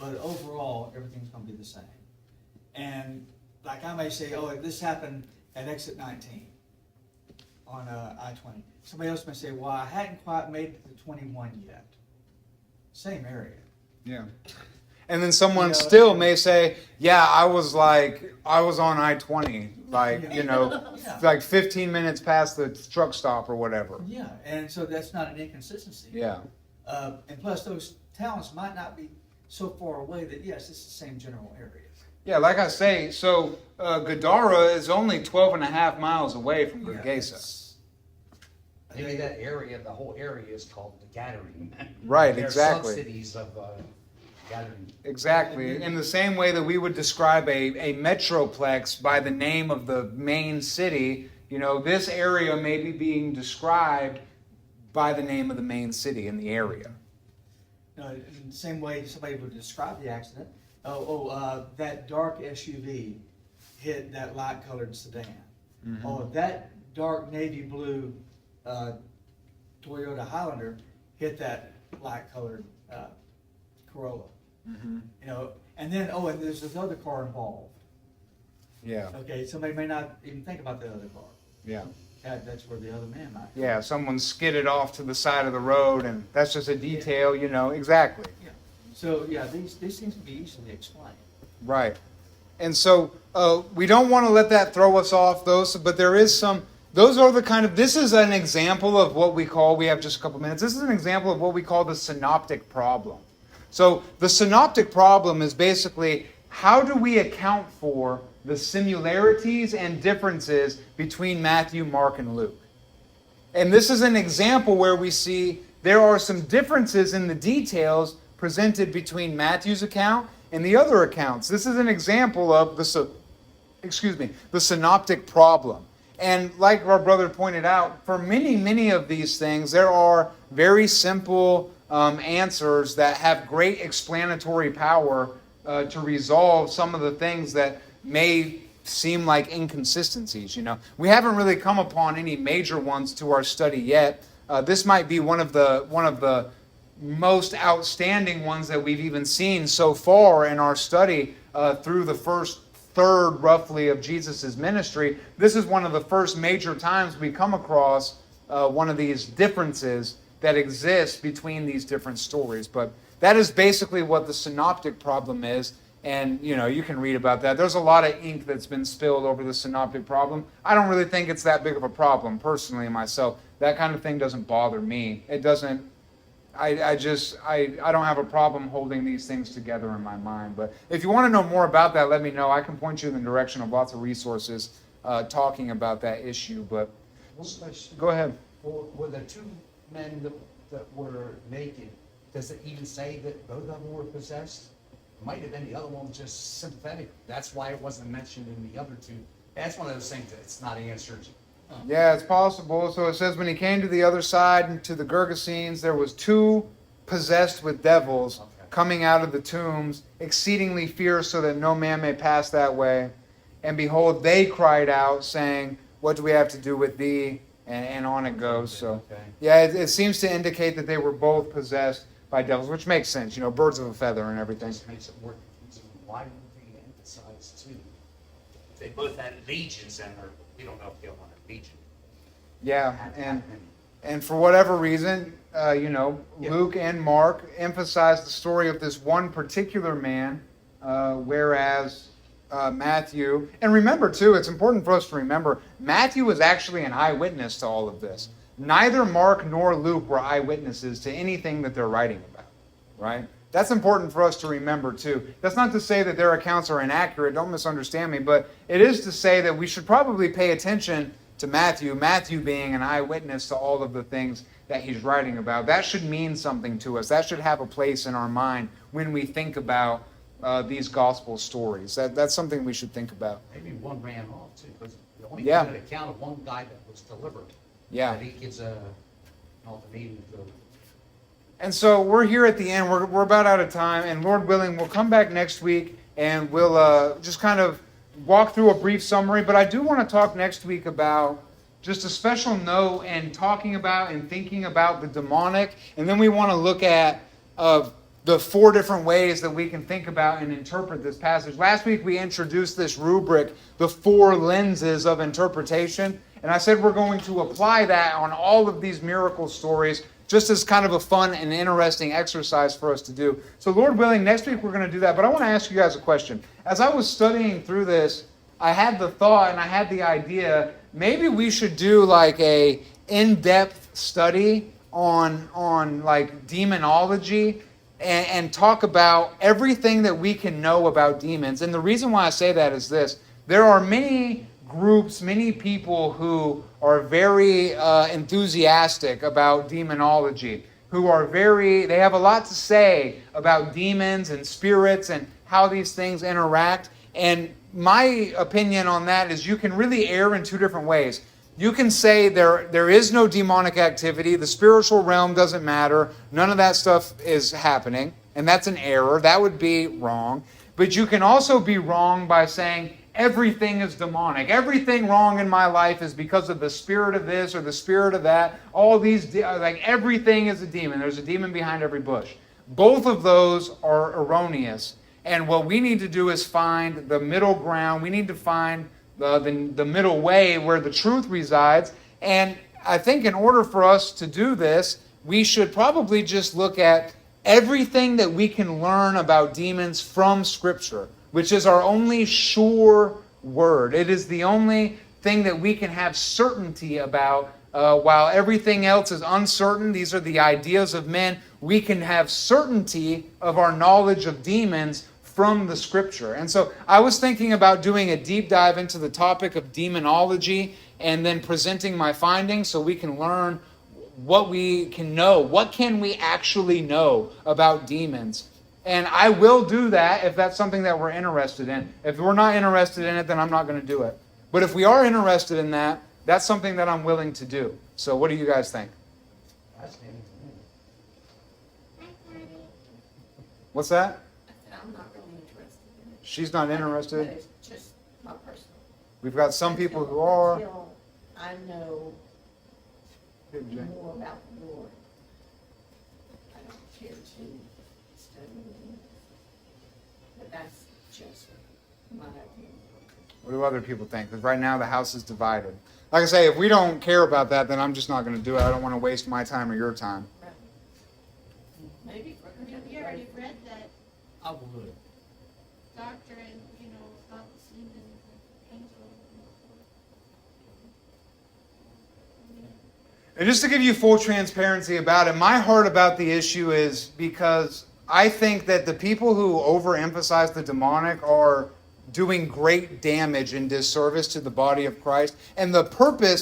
but overall, everything's going to be the same. And like I may say, oh, this happened at exit 19 on I-20. Somebody else may say, well, I hadn't quite made it to 21 yet. Same area. Yeah. And then someone still may say, yeah, I was on I-20, like 15 minutes past the truck stop or whatever. Yeah, and so that's not an inconsistency. Yeah. And plus, those towns might not be so far away that, yes, it's the same general area. Yeah, like I say, so Gadara is only 12 and a half miles away from Gergesa. Maybe that area, the whole area is called the Gadarene. Right, They're exactly. Sub-cities of Gadarene. Exactly. In the same way that we would describe a metroplex by the name of the main city, this area may be being described by the name of the main city in the area. In the same way somebody would describe the accident, that dark SUV hit that light-colored sedan. Mm-hmm. Oh, that dark navy blue Toyota Highlander hit that light-colored Corolla. Mm-hmm. And then and there's this other car involved. Yeah. Okay, somebody may not even think about the other car. Yeah. That's where the other man might. Yeah, someone skidded off to the side of the road, and that's just a detail, exactly. Yeah. So these things can be easily explained. Right. And so we don't want to let that throw us off, though. But there is some those are the this is an example of what we have just a couple minutes. This is an example of what we call the synoptic problem. So the synoptic problem is basically, how do we account for the similarities and differences between Matthew, Mark, and Luke? And this is an example where we see there are some differences in the details presented between Matthew's account and the other accounts. This is an example of the synoptic problem. And like our brother pointed out, for many of these things, there are very simple answers that have great explanatory power to resolve some of the things that may seem like inconsistencies. We haven't really come upon any major ones to our study yet. This might be one of the most outstanding ones that we've even seen so far in our study through the first third, roughly, of Jesus' ministry. This is one of the first major times we come across one of these differences that exist between these different stories. But that is basically what the synoptic problem is. And, you can read about that. There's a lot of ink that's been spilled over the synoptic problem. I don't really think it's that big of a problem, personally, myself. That kind of thing doesn't bother me. It doesn't... I don't have a problem holding these things together in my mind. But if you want to know more about that, let me know. I can point you in the direction of lots of resources talking about that issue. But go ahead. Were the two men that were naked, does it even say that both of them were possessed? It might have been the other one was just sympathetic. That's why it wasn't mentioned in the other two. That's one of those things that's not answered. Yeah, it's possible. So it says, when he came to the other side and to the Gergesenes, there was two possessed with devils coming out of the tombs, exceedingly fierce, so that no man may pass that way. And behold, they cried out, saying, what do we have to do with thee? And on it goes. So, yeah, it seems to indicate that they were both possessed by devils, which makes sense. Birds of a feather and everything. This makes it more confusing. Why would they emphasize two? They both had legions, and we don't know if they all had a legion. Yeah, and for whatever reason, Luke and Mark emphasize the story of this one particular man, whereas Matthew, and remember too, it's important for us to remember, Matthew was actually an eyewitness to all of this. Neither Mark nor Luke were eyewitnesses to anything that they're writing about, right? That's important for us to remember too. That's not to say that their accounts are inaccurate, don't misunderstand me, but it is to say that we should probably pay attention to Matthew being an eyewitness to all of the things that he's writing about. That should mean something to us. That should have a place in our mind when we think about these gospel stories. That's something we should think about. Maybe one ran off too, because the only an account of one guy that was delivered. Yeah. That he gives an ultimatum to. And so we're here at the end. We're about out of time, and Lord willing, we'll come back next week and we'll just kind of walk through a brief summary. But I do want to talk next week about just a special note and talking about and thinking about the demonic. And then we want to look at the 4 different ways that we can think about and interpret this passage. Last week we introduced this rubric, the 4 lenses of interpretation. And I said we're going to apply that on all of these miracle stories, just as kind of a fun and interesting exercise for us to do. So Lord willing, next week we're going to do that. But I want to ask you guys a question. As I was studying through this, I had the thought and I had the idea, maybe we should do like a in-depth study on like demonology and talk about everything that we can know about demons. And the reason why I say that is this. There are many groups, many people who are very enthusiastic about demonology, they have a lot to say about demons and spirits and how these things interact. And my opinion on that is you can really err in 2 different ways. You can say there is no demonic activity, the spiritual realm doesn't matter, none of that stuff is happening, and that's an error. That would be wrong. But you can also be wrong by saying everything is demonic. Everything wrong in my life is because of the spirit of this or the spirit of that. All these, everything is a demon. There's a demon behind every bush. Both of those are erroneous. And what we need to do is find the middle ground. We need to find the middle way where the truth resides. And I think in order for us to do this, we should probably just look at everything that we can learn about demons from Scripture, which is our only sure word. It is the only thing that we can have certainty about. While everything else is uncertain, these are the ideas of men, we can have certainty of our knowledge of demons from the Scripture. And so I was thinking about doing a deep dive into the topic of demonology and then presenting my findings so we can learn what we can know. What can we actually know about demons? And I will do that if that's something that we're interested in. If we're not interested in it, then I'm not going to do it. But if we are interested in that, that's something that I'm willing to do. So what do you guys think? What's that? I said, I'm not really interested in it. She's not But interested. it's just my personal. We've got some people who are. Until I know more about the Lord, I don't care to study it. But that's just my opinion. What do other people think? Because right now the house is divided. Like I say, if we don't care about that, then I'm just not going to do it. I don't want to waste my time or your time. Right. Maybe for Have you already read that I would. doctrine, about the demons and angels and And just to give you full transparency about it, my heart about the issue is because I think that the people who overemphasize the demonic are doing great damage and disservice to the body of Christ. And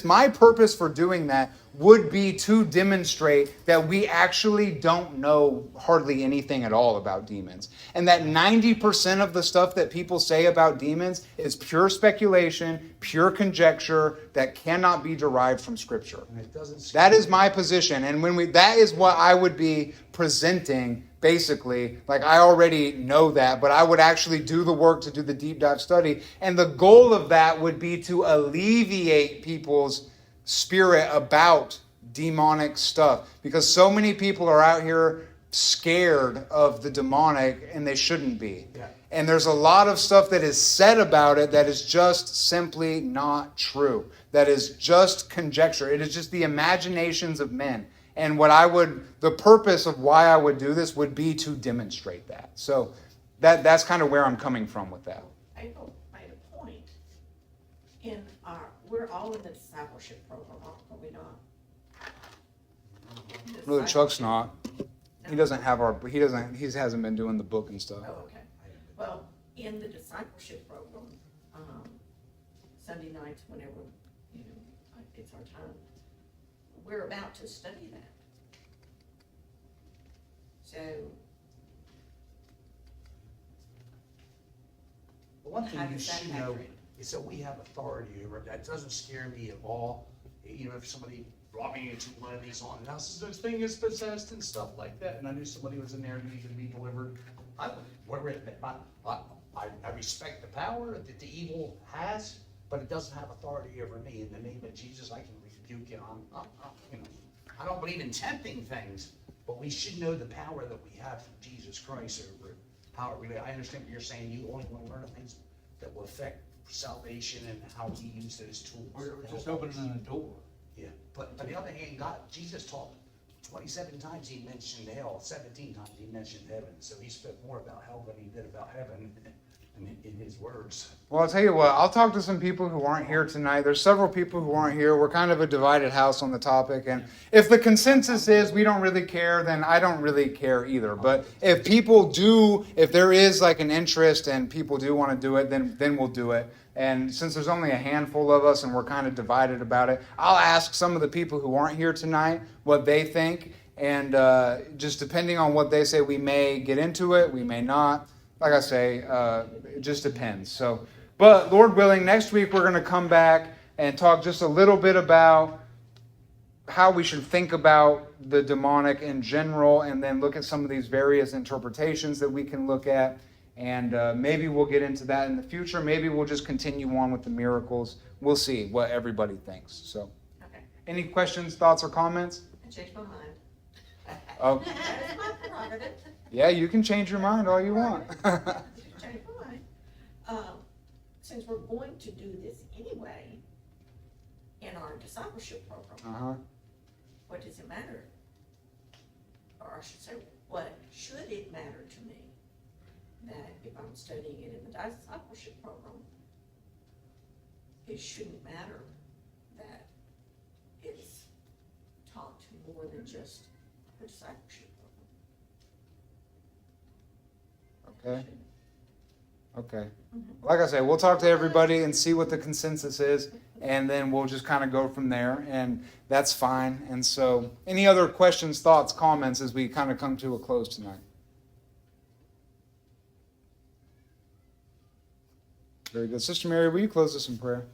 my purpose for doing that would be to demonstrate that we actually don't know hardly anything at all about demons. And that 90% of the stuff that people say about demons is pure speculation, pure conjecture that cannot be derived from Scripture. And it doesn't That is my position. And that is what I would be presenting, basically. Like, I already know that, but I would actually do the work to do the deep dive study. And the goal of that would be to alleviate people's spirit about demonic stuff. Because so many people are out here scared of the demonic, and they shouldn't be. Yeah. And there's a lot of stuff that is said about it that is just simply not true. That is just conjecture. It is just the imaginations of men. And the purpose of why I would do this would be to demonstrate that. So that's kind of where I'm coming from with that. April made a point we're all in the discipleship program, are we not? Really, Chuck's not. He hasn't been doing the book and stuff. Oh, okay. Well, in the discipleship program, Sunday nights, whenever, it's our time, we're about to study that. So, The one thing how you does that should factor know in? is that we have authority over it. That doesn't scare me at all. If somebody brought me into one of these haunted houses, this thing is possessed and stuff like that, and I knew somebody was in there who needed to be delivered, I respect the power that the evil has, but it doesn't have authority over me. In the name of Jesus, I can rebuke it. I don't believe in tempting things, but we should know the power that we have from Jesus Christ over it. How it really, I understand what you're saying. You only want to learn things that will affect salvation and how he used those tools. We're just opening a door. Yeah, but on the other hand, Jesus taught 27 times he mentioned hell, 17 times he mentioned heaven. So he spoke more about hell than he did about heaven in his words. Well, I'll tell you what, I'll talk to some people who aren't here tonight. There's several people who aren't here. We're kind of a divided house on the topic. And if the consensus is we don't really care, then I don't really care either. But if there is like an interest and people do want to do it, then we'll do it. And since there's only a handful of us and we're kind of divided about it, I'll ask some of the people who aren't here tonight what they think. And just depending on what they say, we may get into it, we may not. Like I say, it just depends. But Lord willing, next week we're going to come back and talk just a little bit about how we should think about the demonic in general, and then look at some of these various interpretations that we can look at. And maybe we'll get into that in the future. Maybe we'll just continue on with the miracles. We'll see what everybody thinks. So, okay, any questions, thoughts, or comments? I changed my mind. Oh, That is my prerogative. yeah, you can change your mind all you want. Change my mind. Since we're going to do this anyway in our discipleship program, what does it matter? Or I should say, what should it matter to me that if I'm studying it in the discipleship program, it shouldn't matter that it's taught to more than just the discipleship of them. Okay. Okay. Like I said, we'll talk to everybody and see what the consensus is, and then we'll just kind of go from there, and that's fine. And so, any other questions, thoughts, comments as we kind of come to a close tonight? Very good. Sister Mary, will you close us in prayer?